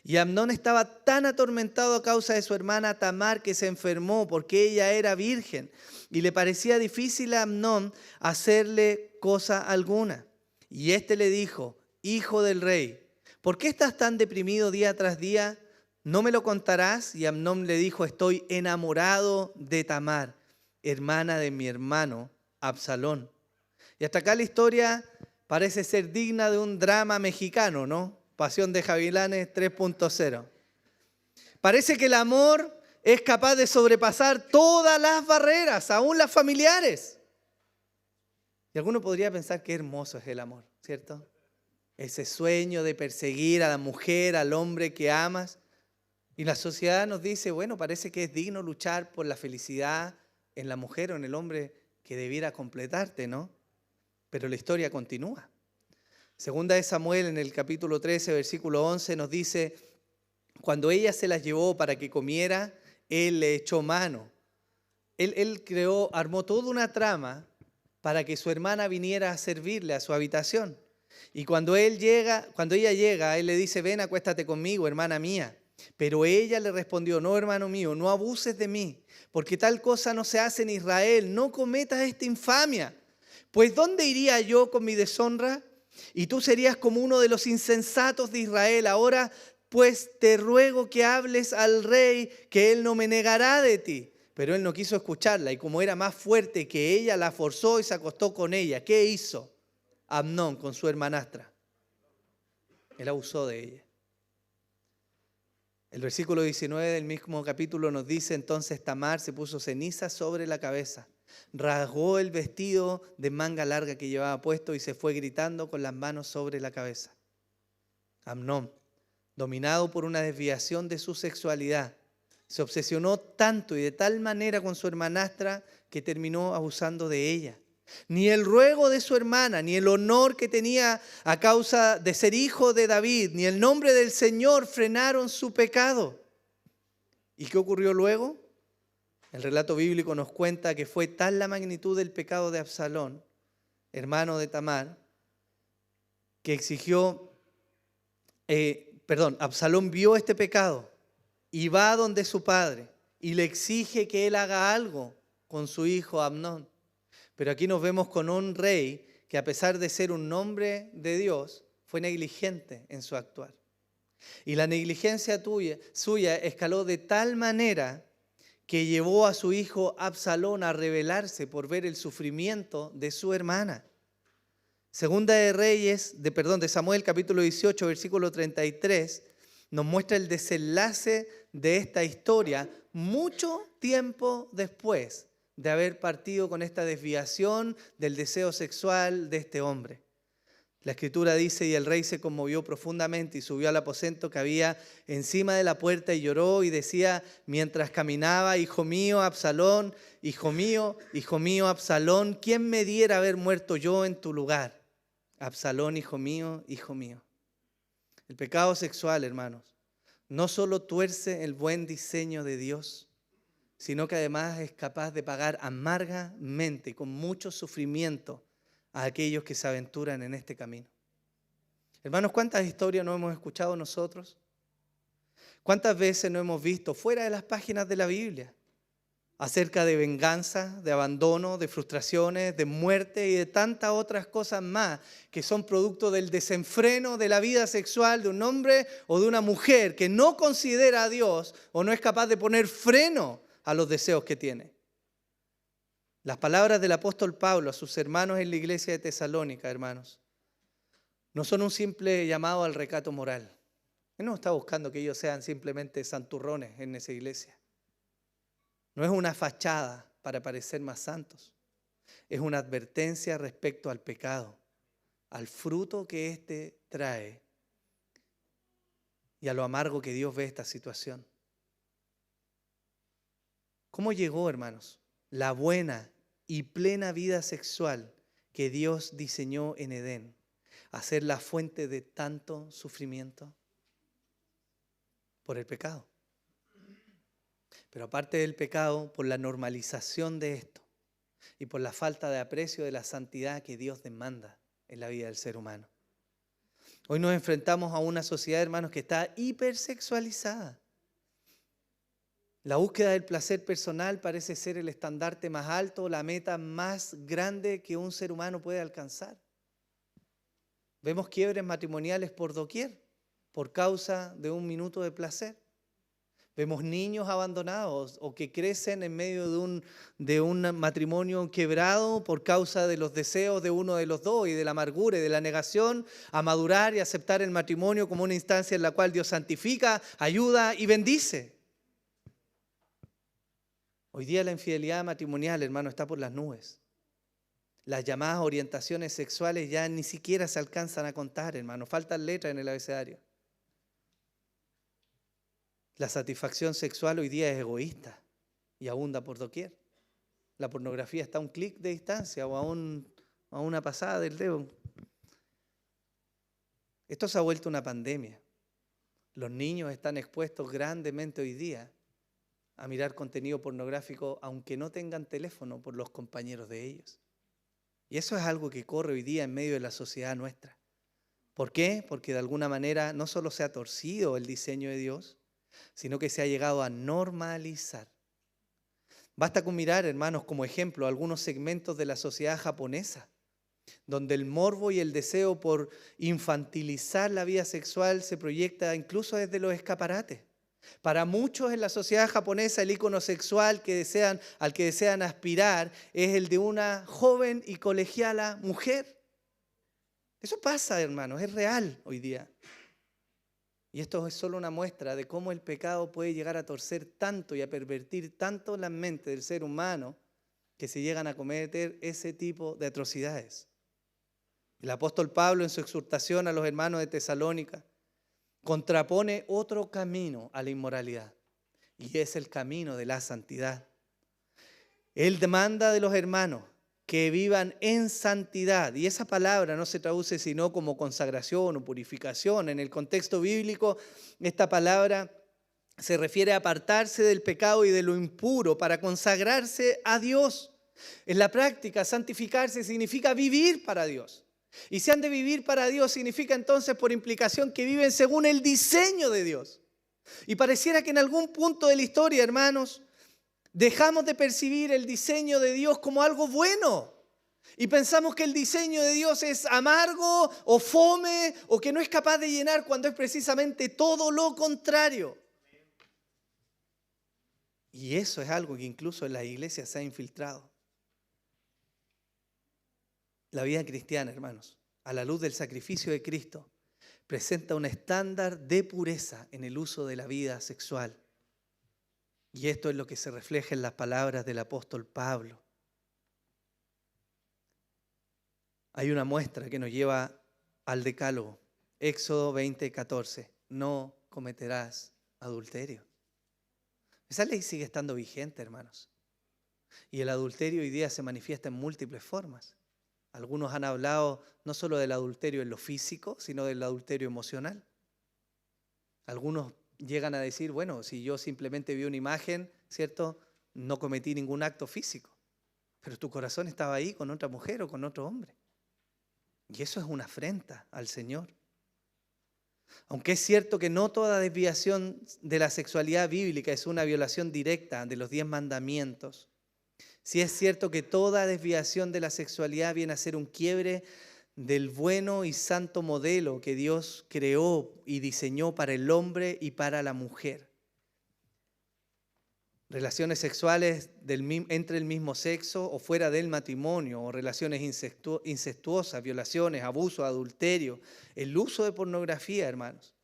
Y Amnón estaba tan atormentado a causa de su hermana Tamar que se enfermó porque ella era virgen y le parecía difícil a Amnón hacerle cosa alguna. Y éste le dijo, hijo del rey, ¿Por qué estás tan deprimido día tras día? ¿No me lo contarás? Y Amnón le dijo, estoy enamorado de Tamar, hermana de mi hermano Absalón. Y hasta acá la historia parece ser digna de un drama mexicano, ¿no? Pasión de Gavilanes 3.0. Parece que el amor es capaz de sobrepasar todas las barreras, aún las familiares. Y alguno podría pensar que hermoso es el amor, ¿cierto? Ese sueño de perseguir a la mujer, al hombre que amas. Y la sociedad nos dice, bueno, parece que es digno luchar por la felicidad en la mujer o en el hombre que debiera completarte, ¿no? Pero la historia continúa. Segunda de Samuel, en el capítulo 13, versículo 11, nos dice, cuando ella se las llevó para que comiera, él le echó mano. Él armó toda una trama para que su hermana viniera a servirle a su habitación. Y cuando ella llega, él le dice, ven, acuéstate conmigo, hermana mía. Pero ella le respondió, no, hermano mío, no abuses de mí, porque tal cosa no se hace en Israel, no cometas esta infamia. Pues ¿dónde iría yo con mi deshonra? Y tú serías como uno de los insensatos de Israel. Ahora pues te ruego que hables al rey, que él no me negará de ti. Pero él no quiso escucharla, y como era más fuerte que ella, la forzó y se acostó con ella. ¿Qué hizo Amnón con su hermanastra? Él abusó de ella. El versículo 19 del mismo capítulo nos dice, entonces Tamar se puso ceniza sobre la cabeza, rasgó el vestido de manga larga que llevaba puesto y se fue gritando con las manos sobre la cabeza. Amnón, dominado por una desviación de su sexualidad, se obsesionó tanto y de tal manera con su hermanastra que terminó abusando de ella. Ni el ruego de su hermana, ni el honor que tenía a causa de ser hijo de David, ni el nombre del Señor frenaron su pecado. ¿Y qué ocurrió luego? El relato bíblico nos cuenta que fue tal la magnitud del pecado de Absalón, hermano de Tamar, que Absalón vio este pecado y va donde su padre y le exige que él haga algo con su hijo Amnón. Pero aquí nos vemos con un rey que, a pesar de ser un hombre de Dios, fue negligente en su actuar. Y la negligencia suya escaló de tal manera que llevó a su hijo Absalón a rebelarse por ver el sufrimiento de su hermana. Segunda de Samuel, capítulo 18, versículo 33, nos muestra el desenlace de esta historia mucho tiempo después de haber partido con esta desviación del deseo sexual de este hombre. La Escritura dice, y el rey se conmovió profundamente y subió al aposento que había encima de la puerta y lloró y decía mientras caminaba, hijo mío, Absalón, hijo mío, Absalón, ¿quién me diera haber muerto yo en tu lugar? Absalón, hijo mío, hijo mío. El pecado sexual, hermanos, no solo tuerce el buen diseño de Dios, sino que además es capaz de pagar amargamente, con mucho sufrimiento, a aquellos que se aventuran en este camino. Hermanos, ¿cuántas historias no hemos escuchado nosotros? ¿Cuántas veces no hemos visto fuera de las páginas de la Biblia acerca de venganza, de abandono, de frustraciones, de muerte y de tantas otras cosas más que son producto del desenfreno de la vida sexual de un hombre o de una mujer que no considera a Dios o no es capaz de poner freno a los deseos que tiene? Las palabras del apóstol Pablo a sus hermanos en la iglesia de Tesalónica, hermanos, no son un simple llamado al recato moral. Él no está buscando que ellos sean simplemente santurrones en esa iglesia. No es una fachada para parecer más santos. Es una advertencia respecto al pecado, al fruto que éste trae y a lo amargo que Dios ve esta situación. ¿Cómo llegó, hermanos, la buena y plena vida sexual que Dios diseñó en Edén a ser la fuente de tanto sufrimiento? Por el pecado. Pero aparte del pecado, por la normalización de esto y por la falta de aprecio de la santidad que Dios demanda en la vida del ser humano. Hoy nos enfrentamos a una sociedad, hermanos, que está hipersexualizada. La búsqueda del placer personal parece ser el estandarte más alto, la meta más grande que un ser humano puede alcanzar. Vemos quiebres matrimoniales por doquier. por causa de un minuto de placer. Vemos niños abandonados o que crecen en medio de un matrimonio quebrado por causa de los deseos de uno de los dos y de la amargura y de la negación a madurar y aceptar el matrimonio como una instancia en la cual Dios santifica, ayuda y bendice. Hoy día la infidelidad matrimonial, hermano, está por las nubes. Las llamadas orientaciones sexuales ya ni siquiera se alcanzan a contar, hermano. Faltan letras en el abecedario. La satisfacción sexual hoy día es egoísta y abunda por doquier. La pornografía está a un clic de distancia o a una pasada del dedo. Esto se ha vuelto una pandemia. Los niños están expuestos grandemente hoy día a mirar contenido pornográfico aunque no tengan teléfono por los compañeros de ellos. Y eso es algo que corre hoy día en medio de la sociedad nuestra. ¿Por qué? Porque de alguna manera no solo se ha torcido el diseño de Dios, sino que se ha llegado a normalizar. Basta con mirar, hermanos, como ejemplo, algunos segmentos de la sociedad japonesa, donde el morbo y el deseo por infantilizar la vida sexual se proyecta incluso desde los escaparates. Para muchos en la sociedad japonesa el ícono sexual al que desean aspirar es el de una joven y colegiala mujer. Eso pasa, hermanos, es real hoy día. Y esto es solo una muestra de cómo el pecado puede llegar a torcer tanto y a pervertir tanto la mente del ser humano que se llegan a cometer ese tipo de atrocidades. El apóstol Pablo en su exhortación a los hermanos de Tesalónica contrapone otro camino a la inmoralidad y es el camino de la santidad. Él demanda de los hermanos que vivan en santidad. Y esa palabra no se traduce sino como consagración o purificación. En el contexto bíblico, esta palabra se refiere a apartarse del pecado y de lo impuro para consagrarse a Dios. En la práctica, santificarse significa vivir para Dios. Y si han de vivir para Dios, significa entonces por implicación que viven según el diseño de Dios. Y pareciera que en algún punto de la historia, hermanos, dejamos de percibir el diseño de Dios como algo bueno y pensamos que el diseño de Dios es amargo o fome o que no es capaz de llenar cuando es precisamente todo lo contrario. Y eso es algo que incluso en las iglesias se ha infiltrado. La vida cristiana, hermanos, a la luz del sacrificio de Cristo, presenta un estándar de pureza en el uso de la vida sexual. Y esto es lo que se refleja en las palabras del apóstol Pablo. Hay una muestra que nos lleva al decálogo. Éxodo 20:14. No cometerás adulterio. Esa ley sigue estando vigente, hermanos. Y el adulterio hoy día se manifiesta en múltiples formas. Algunos han hablado no solo del adulterio en lo físico, sino del adulterio emocional. Algunos llegan a decir, bueno, si yo simplemente vi una imagen, ¿cierto? No cometí ningún acto físico, pero tu corazón estaba ahí con otra mujer o con otro hombre. Y eso es una afrenta al Señor. Aunque es cierto que no toda desviación de la sexualidad bíblica es una violación directa de los 10 mandamientos, sí es cierto que toda desviación de la sexualidad viene a ser un quiebre del bueno y santo modelo que Dios creó y diseñó para el hombre y para la mujer. Relaciones sexuales entre el mismo sexo o fuera del matrimonio, o relaciones incestuosas, violaciones, abuso, adulterio, el uso de pornografía, hermanos,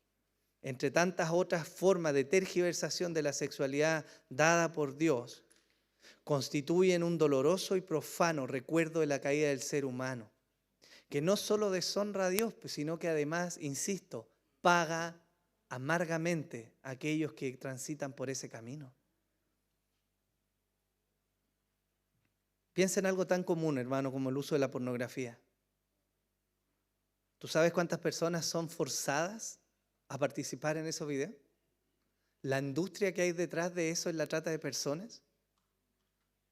entre tantas otras formas de tergiversación de la sexualidad dada por Dios, constituyen un doloroso y profano recuerdo de la caída del ser humano, que no solo deshonra a Dios, sino que además, insisto, paga amargamente a aquellos que transitan por ese camino. Piensa en algo tan común, hermano, como el uso de la pornografía. ¿Tú sabes cuántas personas son forzadas a participar en esos videos? La industria que hay detrás de eso es la trata de personas.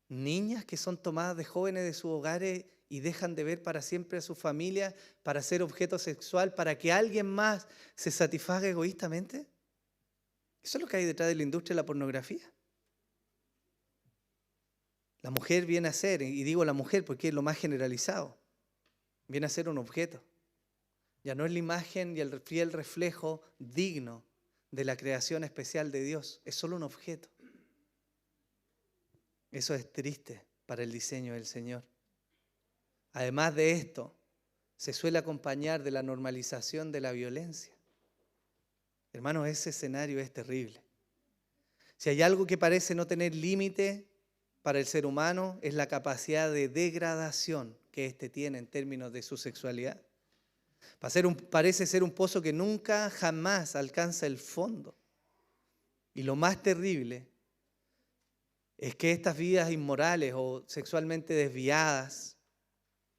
Niñas que son tomadas de jóvenes de sus hogares y dejan de ver para siempre a su familia para ser objeto sexual, para que alguien más se satisfaga egoístamente. Eso es lo que hay detrás de la industria de la pornografía. La mujer viene a ser, y digo la mujer porque es lo más generalizado, viene a ser un objeto. Ya no es la imagen y el fiel reflejo digno de la creación especial de Dios. Es solo un objeto. Eso es triste para el diseño del Señor. Además de esto, se suele acompañar de la normalización de la violencia. Hermanos, ese escenario es terrible. Si hay algo que parece no tener límite para el ser humano, es la capacidad de degradación que éste tiene en términos de su sexualidad. Parece ser un pozo que nunca, jamás alcanza el fondo. Y lo más terrible es que estas vidas inmorales o sexualmente desviadas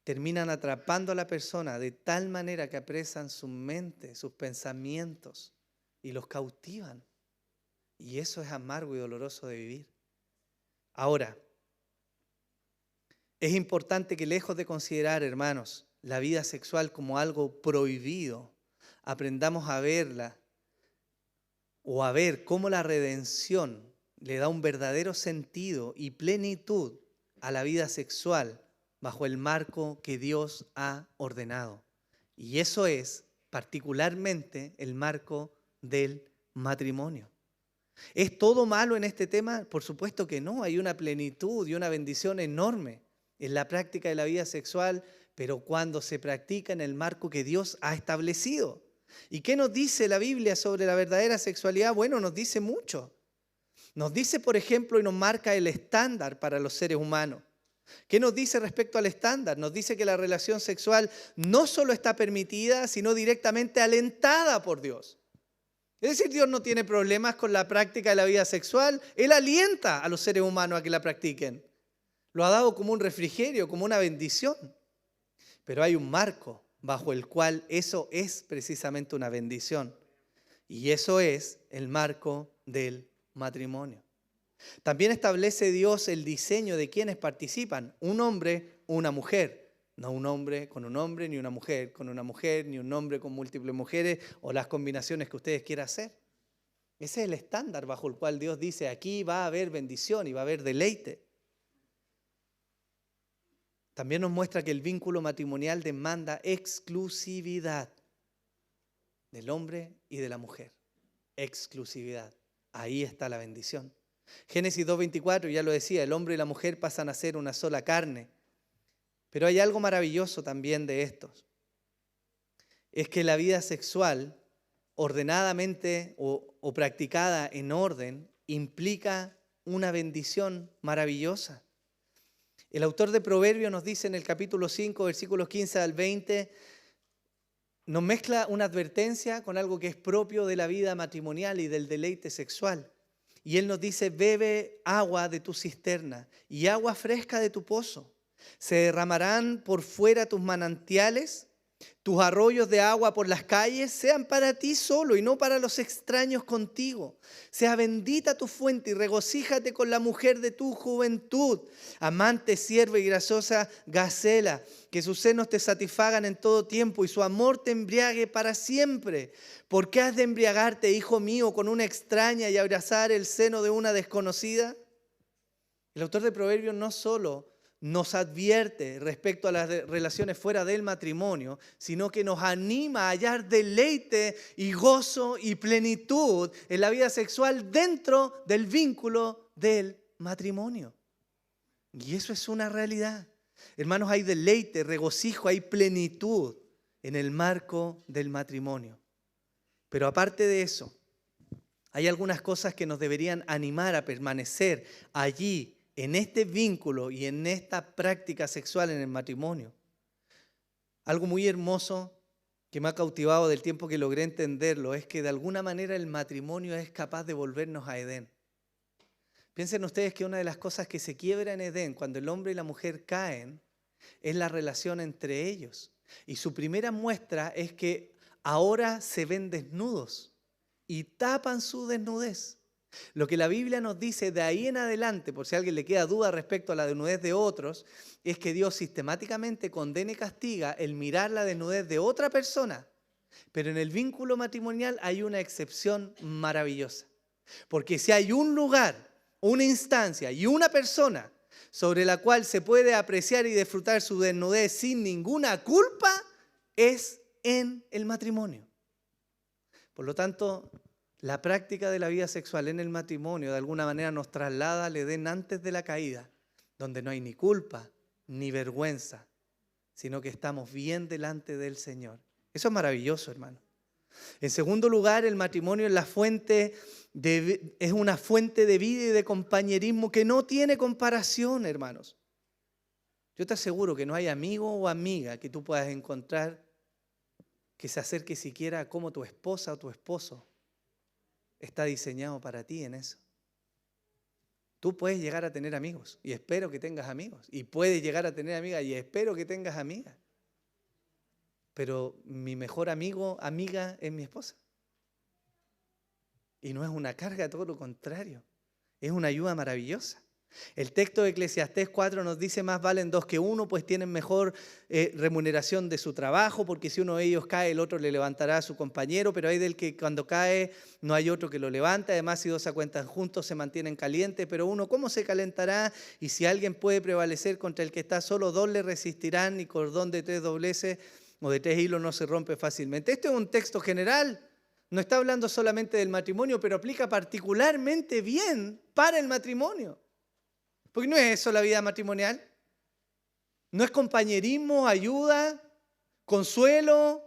terminan atrapando a la persona de tal manera que apresan su mente, sus pensamientos y los cautivan. Y eso es amargo y doloroso de vivir. Ahora, es importante que lejos de considerar, hermanos, la vida sexual como algo prohibido, aprendamos a verla o a ver cómo la redención le da un verdadero sentido y plenitud a la vida sexual bajo el marco que Dios ha ordenado. Y eso es particularmente el marco del matrimonio. ¿Es todo malo en este tema? Por supuesto que no. Hay una plenitud y una bendición enorme en la práctica de la vida sexual, pero cuando se practica en el marco que Dios ha establecido. ¿Y qué nos dice la Biblia sobre la verdadera sexualidad? Bueno, nos dice mucho. Nos dice, por ejemplo, y nos marca el estándar para los seres humanos. ¿Qué nos dice respecto al estándar? Nos dice que la relación sexual no solo está permitida, sino directamente alentada por Dios. Es decir, Dios no tiene problemas con la práctica de la vida sexual. Él alienta a los seres humanos a que la practiquen. Lo ha dado como un refrigerio, como una bendición. Pero hay un marco bajo el cual eso es precisamente una bendición. Y eso es el marco del matrimonio. También establece Dios el diseño de quienes participan. Un hombre, una mujer. No un hombre con un hombre, ni una mujer con una mujer, ni un hombre con múltiples mujeres o las combinaciones que ustedes quieran hacer. Ese es el estándar bajo el cual Dios dice, aquí va a haber bendición y va a haber deleite. También nos muestra que el vínculo matrimonial demanda exclusividad del hombre y de la mujer. Exclusividad. Ahí está la bendición. Génesis 2:24, ya lo decía, el hombre y la mujer pasan a ser una sola carne. Pero hay algo maravilloso también de estos. Es que la vida sexual, ordenadamente o practicada en orden, implica una bendición maravillosa. El autor de Proverbios nos dice en el capítulo 5, versículos 15 al 20, nos mezcla una advertencia con algo que es propio de la vida matrimonial y del deleite sexual. Y él nos dice, bebe agua de tu cisterna y agua fresca de tu pozo. Se derramarán por fuera tus manantiales, tus arroyos de agua por las calles, sean para ti solo y no para los extraños contigo. Sea bendita tu fuente y regocíjate con la mujer de tu juventud. Amante, sierva y graciosa gacela, que sus senos te satisfagan en todo tiempo y su amor te embriague para siempre. ¿Por qué has de embriagarte, hijo mío, con una extraña y abrazar el seno de una desconocida? El autor de Proverbios no solo nos advierte respecto a las relaciones fuera del matrimonio, sino que nos anima a hallar deleite y gozo y plenitud en la vida sexual dentro del vínculo del matrimonio. Y eso es una realidad. Hermanos, hay deleite, regocijo, hay plenitud en el marco del matrimonio. Pero aparte de eso, hay algunas cosas que nos deberían animar a permanecer allí, en este vínculo y en esta práctica sexual en el matrimonio. Algo muy hermoso que me ha cautivado del tiempo que logré entenderlo es que de alguna manera el matrimonio es capaz de volvernos a Edén. Piensen ustedes que una de las cosas que se quiebra en Edén cuando el hombre y la mujer caen es la relación entre ellos. Y su primera muestra es que ahora se ven desnudos y tapan su desnudez. Lo que la Biblia nos dice de ahí en adelante, por si a alguien le queda duda respecto a la desnudez de otros, es que Dios sistemáticamente condena y castiga el mirar la desnudez de otra persona. Pero en el vínculo matrimonial hay una excepción maravillosa. Porque si hay un lugar, una instancia y una persona sobre la cual se puede apreciar y disfrutar su desnudez sin ninguna culpa, es en el matrimonio. Por lo tanto, la práctica de la vida sexual en el matrimonio de alguna manera nos traslada al Edén antes de la caída, donde no hay ni culpa ni vergüenza, sino que estamos bien delante del Señor. Eso es maravilloso, hermano. En segundo lugar, el matrimonio es una fuente de vida y de compañerismo que no tiene comparación, hermanos. Yo te aseguro que no hay amigo o amiga que tú puedas encontrar que se acerque siquiera a cómo tu esposa o tu esposo está diseñado para ti en eso. Tú puedes llegar a tener amigos y espero que tengas amigos. Y puedes llegar a tener amigas y espero que tengas amigas. Pero mi mejor amigo, amiga es mi esposa. Y no es una carga, todo lo contrario. Es una ayuda maravillosa. El texto de Eclesiastés 4 nos dice: más valen dos que uno, pues tienen mejor remuneración de su trabajo, porque si uno de ellos cae, el otro le levantará a su compañero, pero hay del que cuando cae no hay otro que lo levante. Además, si dos se acuestan juntos, se mantienen calientes, pero uno, ¿cómo se calentará? Y si alguien puede prevalecer contra el que está solo, dos le resistirán, y cordón de tres dobleces o de tres hilos no se rompe fácilmente. Este es un texto general. No está hablando solamente del matrimonio, pero aplica particularmente bien para el matrimonio. Porque no es eso la vida matrimonial. No es compañerismo, ayuda, consuelo.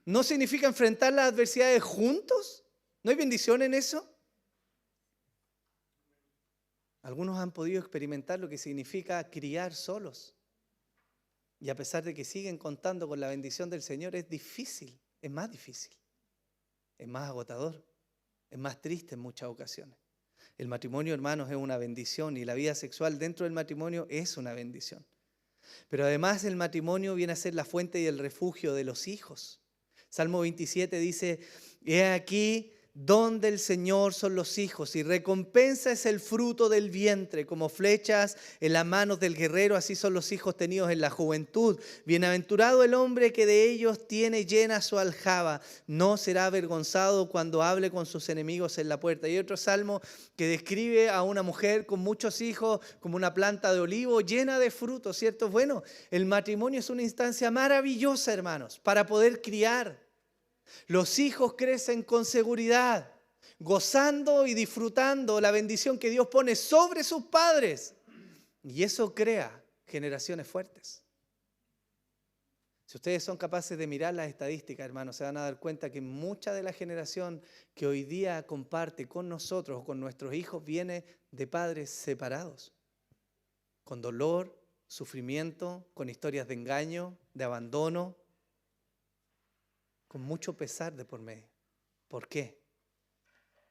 ¿No significa enfrentar las adversidades juntos? ¿No hay bendición en eso? Algunos han podido experimentar lo que significa criar solos. Y a pesar de que siguen contando con la bendición del Señor, es difícil, es más difícil, es más agotador, es más triste en muchas ocasiones. El matrimonio, hermanos, es una bendición y la vida sexual dentro del matrimonio es una bendición. Pero además el matrimonio viene a ser la fuente y el refugio de los hijos. Salmo 27 dice: he aquí don del Señor son los hijos y recompensa es el fruto del vientre. Como flechas en las manos del guerrero, así son los hijos tenidos en la juventud. Bienaventurado el hombre que de ellos tiene llena su aljaba. No será avergonzado cuando hable con sus enemigos en la puerta. Y otro salmo que describe a una mujer con muchos hijos como una planta de olivo llena de frutos, ¿cierto? Bueno, el matrimonio es una instancia maravillosa, hermanos, para poder criar. Los hijos crecen con seguridad, gozando y disfrutando la bendición que Dios pone sobre sus padres. Y eso crea generaciones fuertes. Si ustedes son capaces de mirar las estadísticas, hermanos, se van a dar cuenta que mucha de la generación que hoy día comparte con nosotros o con nuestros hijos viene de padres separados, con dolor, sufrimiento, con historias de engaño, de abandono, con mucho pesar de por medio. ¿Por qué?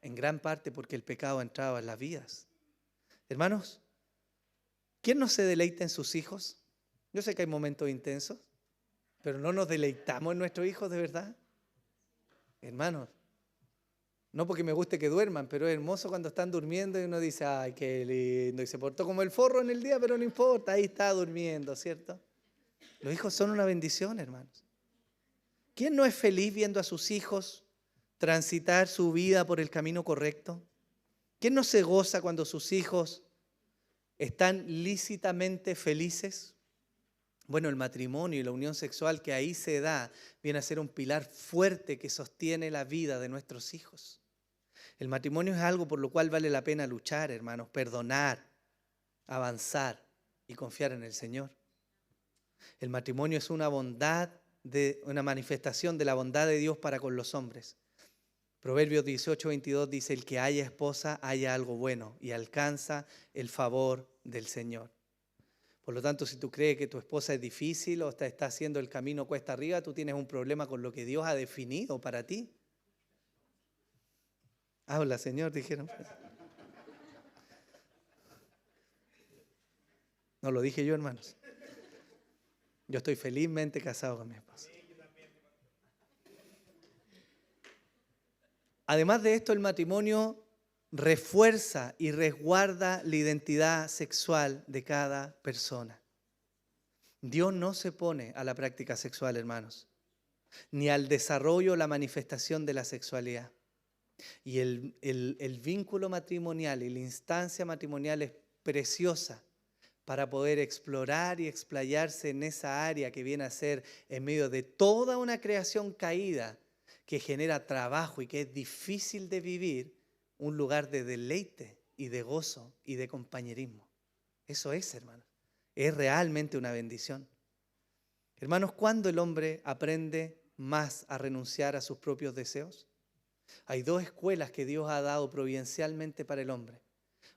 En gran parte porque el pecado ha entrado en las vidas. Hermanos, ¿quién no se deleita en sus hijos? Yo sé que hay momentos intensos, pero ¿no nos deleitamos en nuestros hijos de verdad? Hermanos, no porque me guste que duerman, pero es hermoso cuando están durmiendo y uno dice: ay, qué lindo, y se portó como el forro en el día, pero no importa, ahí está durmiendo, ¿cierto? Los hijos son una bendición, hermanos. ¿Quién no es feliz viendo a sus hijos transitar su vida por el camino correcto? ¿Quién no se goza cuando sus hijos están lícitamente felices? Bueno, el matrimonio y la unión sexual que ahí se da viene a ser un pilar fuerte que sostiene la vida de nuestros hijos. El matrimonio es algo por lo cual vale la pena luchar, hermanos, perdonar, avanzar y confiar en el Señor. El matrimonio es una manifestación de la bondad de Dios para con los hombres. Proverbios 18:22 dice: el que haya esposa haya algo bueno y alcanza el favor del Señor. Por lo tanto, si tú crees que tu esposa es difícil o está haciendo el camino cuesta arriba, tú tienes un problema con lo que Dios ha definido para ti. Habla, Señor, dijeron. No lo dije yo, hermanos. Yo estoy felizmente casado con mi esposa. Además de esto, el matrimonio refuerza y resguarda la identidad sexual de cada persona. Dios no se opone a la práctica sexual, hermanos, ni al desarrollo o la manifestación de la sexualidad. Y el vínculo matrimonial y la instancia matrimonial es preciosa para poder explorar y explayarse en esa área que viene a ser, en medio de toda una creación caída que genera trabajo y que es difícil de vivir, un lugar de deleite y de gozo y de compañerismo. Eso es, hermanos. Es realmente una bendición. Hermanos, ¿cuándo el hombre aprende más a renunciar a sus propios deseos? Hay dos escuelas que Dios ha dado providencialmente para el hombre.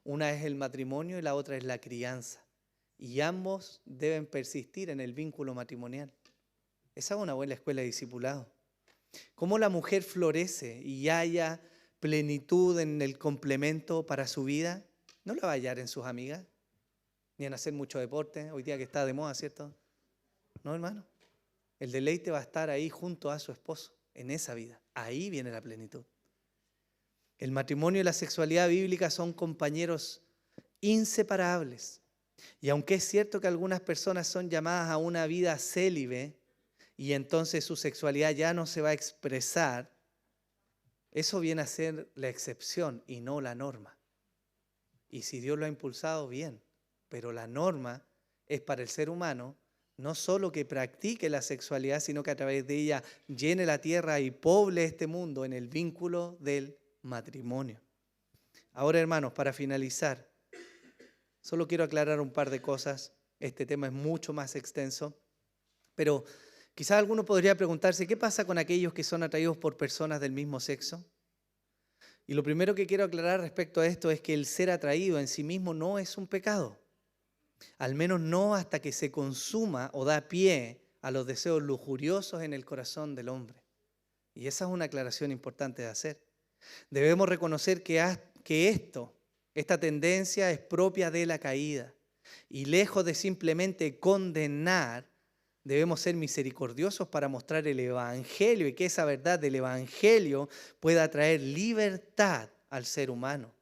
Una es el matrimonio y la otra es la crianza. Y ambos deben persistir en el vínculo matrimonial. Esa es una buena escuela de discipulado. Cómo la mujer florece y haya plenitud en el complemento para su vida, no la va a hallar en sus amigas, ni en hacer mucho deporte, hoy día que está de moda, ¿cierto? No, hermano. El deleite va a estar ahí junto a su esposo, en esa vida. Ahí viene la plenitud. El matrimonio y la sexualidad bíblica son compañeros inseparables. Y aunque es cierto que algunas personas son llamadas a una vida célibe y entonces su sexualidad ya no se va a expresar, eso viene a ser la excepción y no la norma. Y si Dios lo ha impulsado, bien. Pero la norma es para el ser humano no solo que practique la sexualidad, sino que a través de ella llene la tierra y poble este mundo en el vínculo del matrimonio. Ahora, hermanos, para finalizar, solo quiero aclarar un par de cosas. Este tema es mucho más extenso, pero quizás alguno podría preguntarse, ¿qué pasa con aquellos que son atraídos por personas del mismo sexo? Y lo primero que quiero aclarar respecto a esto es que el ser atraído en sí mismo no es un pecado. Al menos no hasta que se consuma o da pie a los deseos lujuriosos en el corazón del hombre. Y esa es una aclaración importante de hacer. Debemos reconocer que esta tendencia es propia de la caída. Y lejos de simplemente condenar, debemos ser misericordiosos para mostrar el Evangelio y que esa verdad del Evangelio pueda traer libertad al ser humano.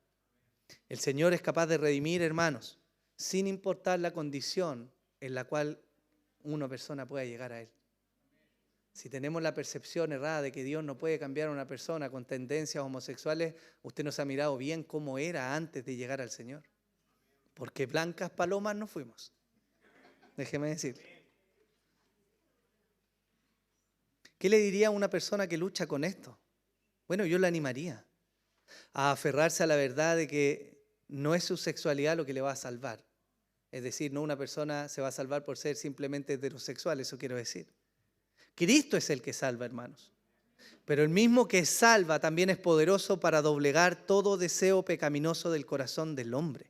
El Señor es capaz de redimir, hermanos, sin importar la condición en la cual una persona pueda llegar a Él. Si tenemos la percepción errada de que Dios no puede cambiar a una persona con tendencias homosexuales, usted no se ha mirado bien cómo era antes de llegar al Señor. Porque blancas palomas no fuimos. Déjeme decirle. ¿Qué le diría a una persona que lucha con esto? Bueno, yo le animaría a aferrarse a la verdad de que no es su sexualidad lo que le va a salvar. Es decir, no una persona se va a salvar por ser simplemente heterosexual, eso quiero decir. Cristo es el que salva, hermanos. Pero el mismo que salva también es poderoso para doblegar todo deseo pecaminoso del corazón del hombre.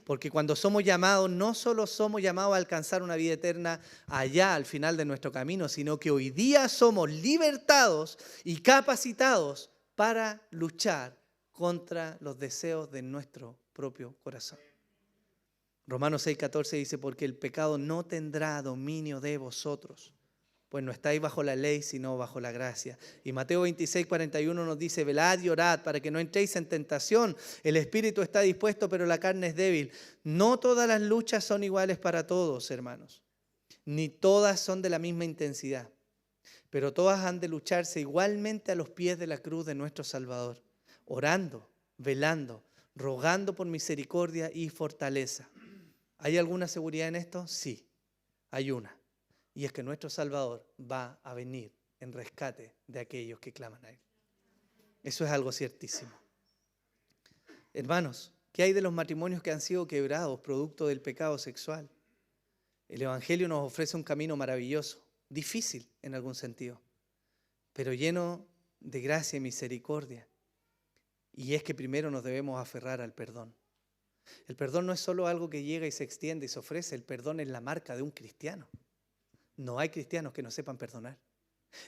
Porque cuando somos llamados, no solo somos llamados a alcanzar una vida eterna allá al final de nuestro camino, sino que hoy día somos libertados y capacitados para luchar contra los deseos de nuestro propio corazón. Romanos 6:14 dice, porque el pecado no tendrá dominio de vosotros, pues no estáis bajo la ley, sino bajo la gracia. Y Mateo 26:41 nos dice, velad y orad para que no entréis en tentación. El espíritu está dispuesto, pero la carne es débil. No todas las luchas son iguales para todos, hermanos. Ni todas son de la misma intensidad. Pero todas han de lucharse igualmente a los pies de la cruz de nuestro Salvador. Orando, velando, rogando por misericordia y fortaleza. ¿Hay alguna seguridad en esto? Sí, hay una. Y es que nuestro Salvador va a venir en rescate de aquellos que claman a Él. Eso es algo ciertísimo. Hermanos, ¿qué hay de los matrimonios que han sido quebrados producto del pecado sexual? El Evangelio nos ofrece un camino maravilloso, difícil en algún sentido, pero lleno de gracia y misericordia. Y es que primero nos debemos aferrar al perdón. El perdón no es solo algo que llega y se extiende y se ofrece, el perdón es la marca de un cristiano. No hay cristianos que no sepan perdonar.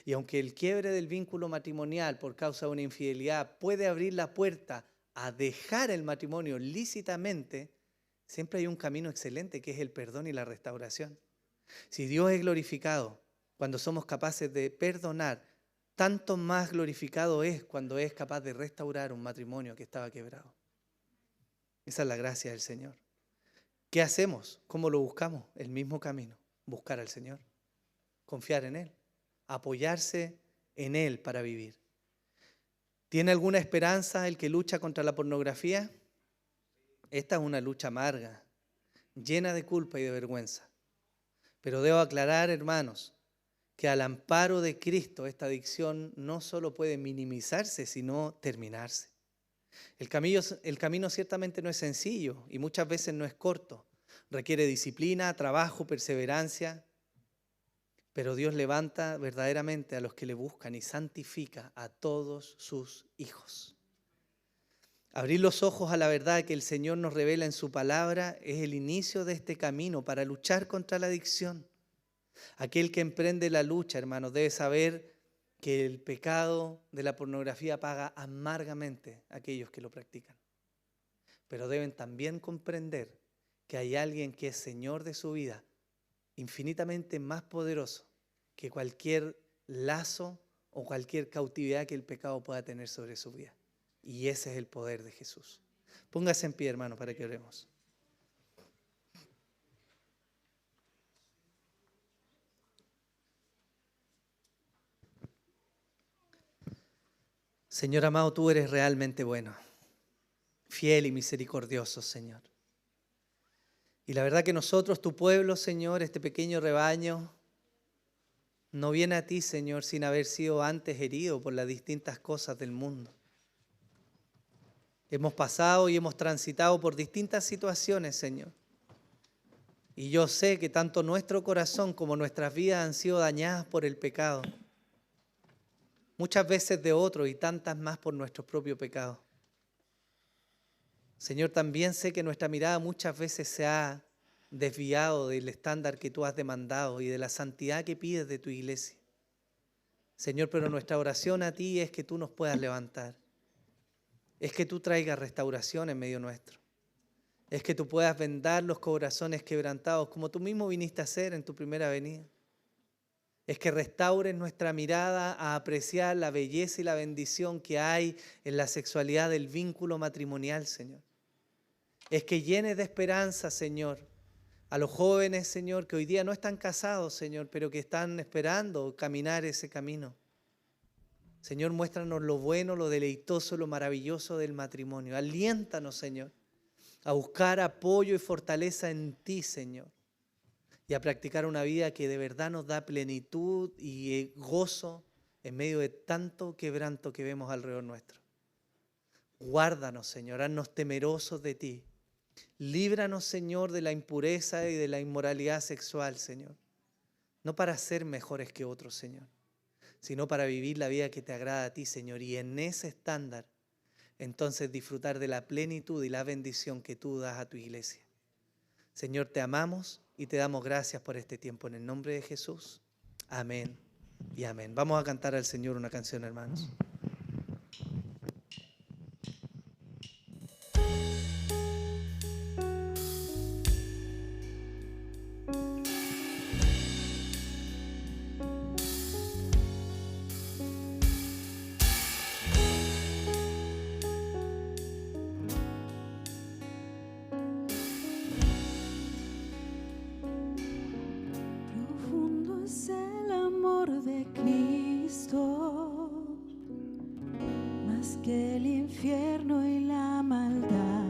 Y aunque el quiebre del vínculo matrimonial por causa de una infidelidad puede abrir la puerta a dejar el matrimonio lícitamente, siempre hay un camino excelente que es el perdón y la restauración. Si Dios es glorificado cuando somos capaces de perdonar, tanto más glorificado es cuando es capaz de restaurar un matrimonio que estaba quebrado. Esa es la gracia del Señor. ¿Qué hacemos? ¿Cómo lo buscamos? El mismo camino, buscar al Señor. Confiar en Él, apoyarse en Él para vivir. ¿Tiene alguna esperanza el que lucha contra la pornografía? Esta es una lucha amarga. llena de culpa y de vergüenza. Pero debo aclarar, hermanos, que al amparo de Cristo esta adicción no solo puede minimizarse, sino terminarse. El camino ciertamente no es sencillo y muchas veces no es corto. Requiere disciplina, trabajo, perseverancia. Pero Dios levanta verdaderamente a los que le buscan y santifica a todos sus hijos. Abrir los ojos a la verdad que el Señor nos revela en su palabra es el inicio de este camino para luchar contra la adicción. Aquel que emprende la lucha, hermanos, debe saber que el pecado de la pornografía paga amargamente a aquellos que lo practican. Pero deben también comprender que hay alguien que es Señor de su vida, infinitamente más poderoso que cualquier lazo o cualquier cautividad que el pecado pueda tener sobre su vida. Y ese es el poder de Jesús. Póngase en pie, hermano, para que oremos. Señor amado, tú eres realmente bueno, fiel y misericordioso, Señor. Y la verdad que nosotros, tu pueblo, Señor, este pequeño rebaño, no viene a ti, Señor, sin haber sido antes herido por las distintas cosas del mundo. Hemos pasado y hemos transitado por distintas situaciones, Señor. Y yo sé que tanto nuestro corazón como nuestras vidas han sido dañadas por el pecado. Muchas veces de otros y tantas más por nuestro propio pecado. Señor, también sé que nuestra mirada muchas veces se ha desviado del estándar que tú has demandado y de la santidad que pides de tu iglesia. Señor, pero nuestra oración a ti es que tú nos puedas levantar. Es que tú traigas restauración en medio nuestro. Es que tú puedas vendar los corazones quebrantados como tú mismo viniste a hacer en tu primera venida. Es que restaures nuestra mirada a apreciar la belleza y la bendición que hay en la sexualidad del vínculo matrimonial, Señor. Es que llenes de esperanza, Señor, a los jóvenes, Señor, que hoy día no están casados, Señor, pero que están esperando caminar ese camino. Señor, muéstranos lo bueno, lo deleitoso, lo maravilloso del matrimonio. Aliéntanos, Señor, a buscar apoyo y fortaleza en ti, Señor, y a practicar una vida que de verdad nos da plenitud y gozo en medio de tanto quebranto que vemos alrededor nuestro. Guárdanos, Señor, haznos temerosos de ti. Líbranos, Señor, de la impureza y de la inmoralidad sexual, Señor. No para ser mejores que otros, Señor, sino para vivir la vida que te agrada a ti, Señor. Y en ese estándar, entonces disfrutar de la plenitud y la bendición que tú das a tu iglesia. Señor, te amamos y te damos gracias por este tiempo. En el nombre de Jesús. Amén y amén. Vamos a cantar al Señor una canción, hermanos. Profundo es el amor de Cristo, más que el infierno y la maldad.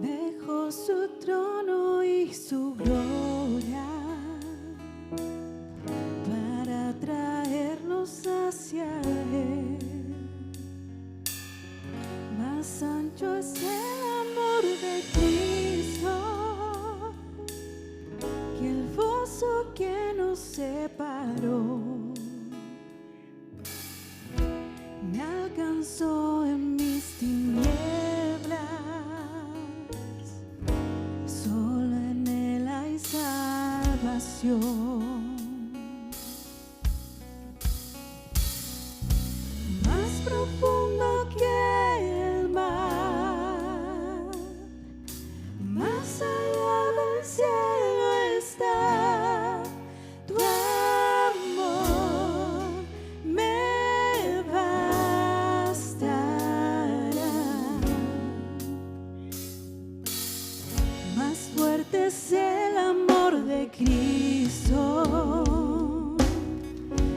Dejó su trono y su gloria para traernos hacia Él. Más ancho es el amor de Cristo que el foso que nos separó. Me alcanzó en mis tinieblas, solo en Él hay salvación. Más profundo que el mar, más allá del cielo está tu amor, me bastará. Más fuerte es el amor de Cristo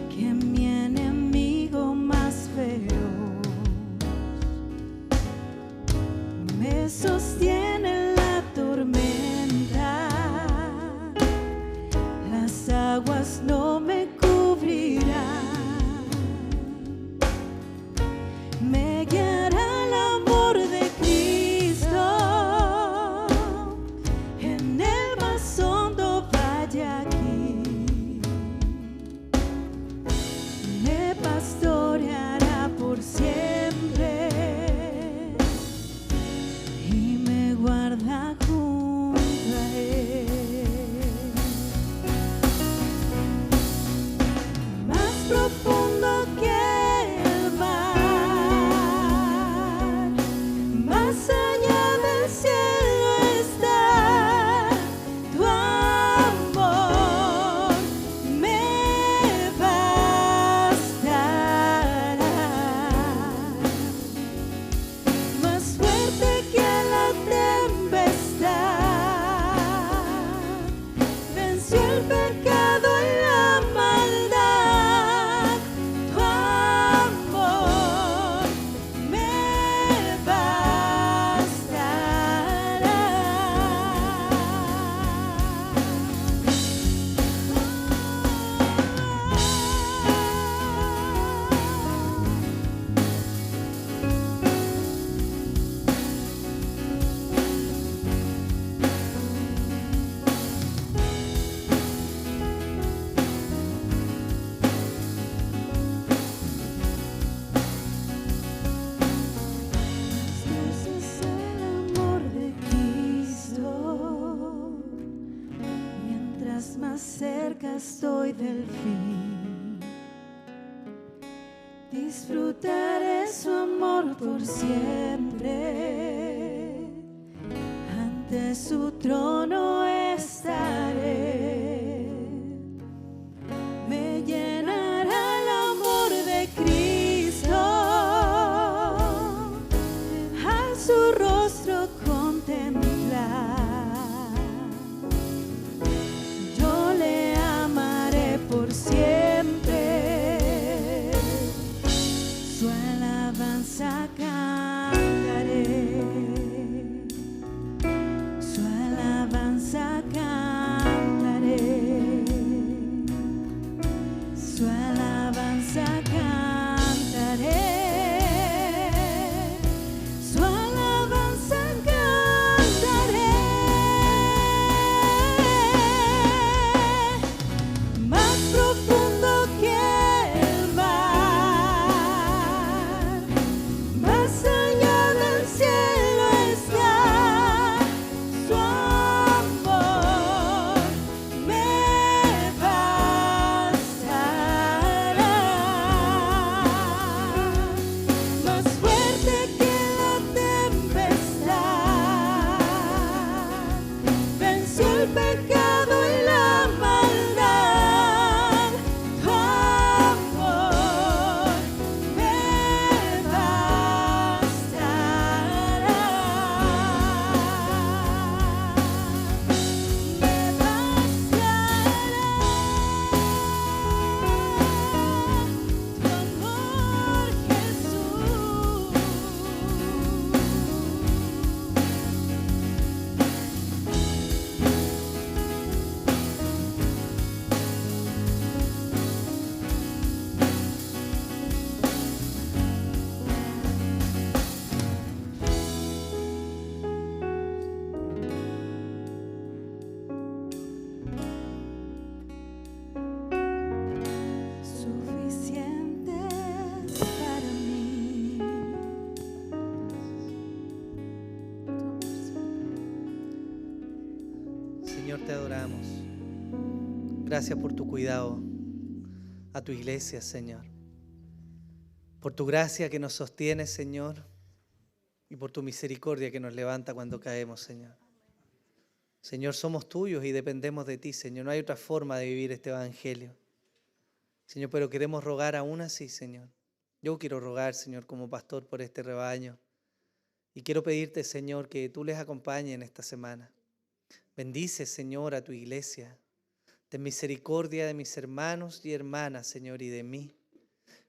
que mi enemigo más feroz. Me sostiene cerca estoy del fin. Disfrutaré su amor por siempre. Ante su trono estaré. Me llenará el amor de Cristo. Al su rostro contemplar. Yo le amaré por siempre. Su alabanza cantaré. Su alabanza cantaré. Su alabanza cantaré. Su alabanza cantaré. Más profundo que el mar, más allá del cielo está su amor, me bastará. Más fuerte que la tempestad, venció el pecado y la maldad. Tu amor me bastará. Me bastará. Tu amor, Jesús. Suficientes para mí. Señor, te adoramos. Gracias por tu cuidado a tu iglesia, Señor. Por tu gracia que nos sostiene, Señor. Y por tu misericordia que nos levanta cuando caemos, Señor. Señor, somos tuyos y dependemos de ti, Señor. No hay otra forma de vivir este evangelio. Señor, pero queremos rogar aún así, Señor. Yo quiero rogar, Señor, como pastor por este rebaño. Y quiero pedirte, Señor, que tú les acompañes en esta semana. Bendice, Señor, a tu iglesia. Ten misericordia de mis hermanos y hermanas, Señor, y de mí.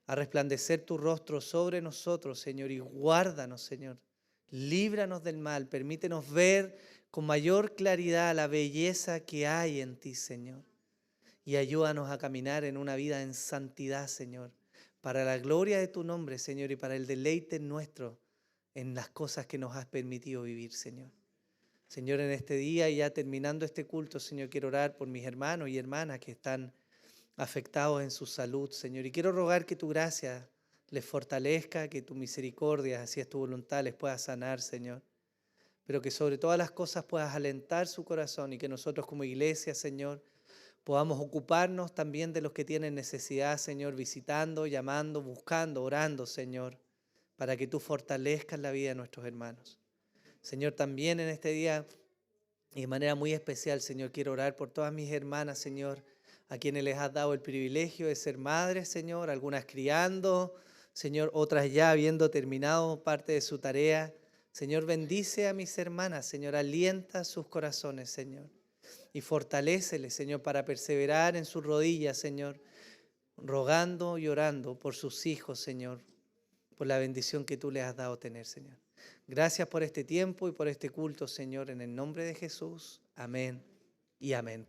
A resplandecer tu rostro sobre nosotros, Señor, y guárdanos, Señor. Líbranos del mal. Permítenos ver con mayor claridad la belleza que hay en ti, Señor. Y ayúdanos a caminar en una vida en santidad, Señor, para la gloria de tu nombre, Señor, y para el deleite nuestro en las cosas que nos has permitido vivir, Señor. Señor, en este día y ya terminando este culto, Señor, quiero orar por mis hermanos y hermanas que están afectados en su salud, Señor. Y quiero rogar que tu gracia les fortalezca, que tu misericordia, si es tu voluntad, les pueda sanar, Señor. Pero que sobre todas las cosas puedas alentar su corazón y que nosotros como iglesia, Señor, podamos ocuparnos también de los que tienen necesidad, Señor, visitando, llamando, buscando, orando, Señor, para que tú fortalezcas la vida de nuestros hermanos. Señor, también en este día y de manera muy especial, Señor, quiero orar por todas mis hermanas, Señor, a quienes les has dado el privilegio de ser madres, Señor, algunas criando, Señor, otras ya habiendo terminado parte de su tarea. Señor, bendice a mis hermanas, Señor, alienta sus corazones, Señor, y fortaléceles, Señor, para perseverar en sus rodillas, Señor, rogando y orando por sus hijos, Señor, por la bendición que tú les has dado tener, Señor. Gracias por este tiempo y por este culto, Señor, en el nombre de Jesús. Amén y amén.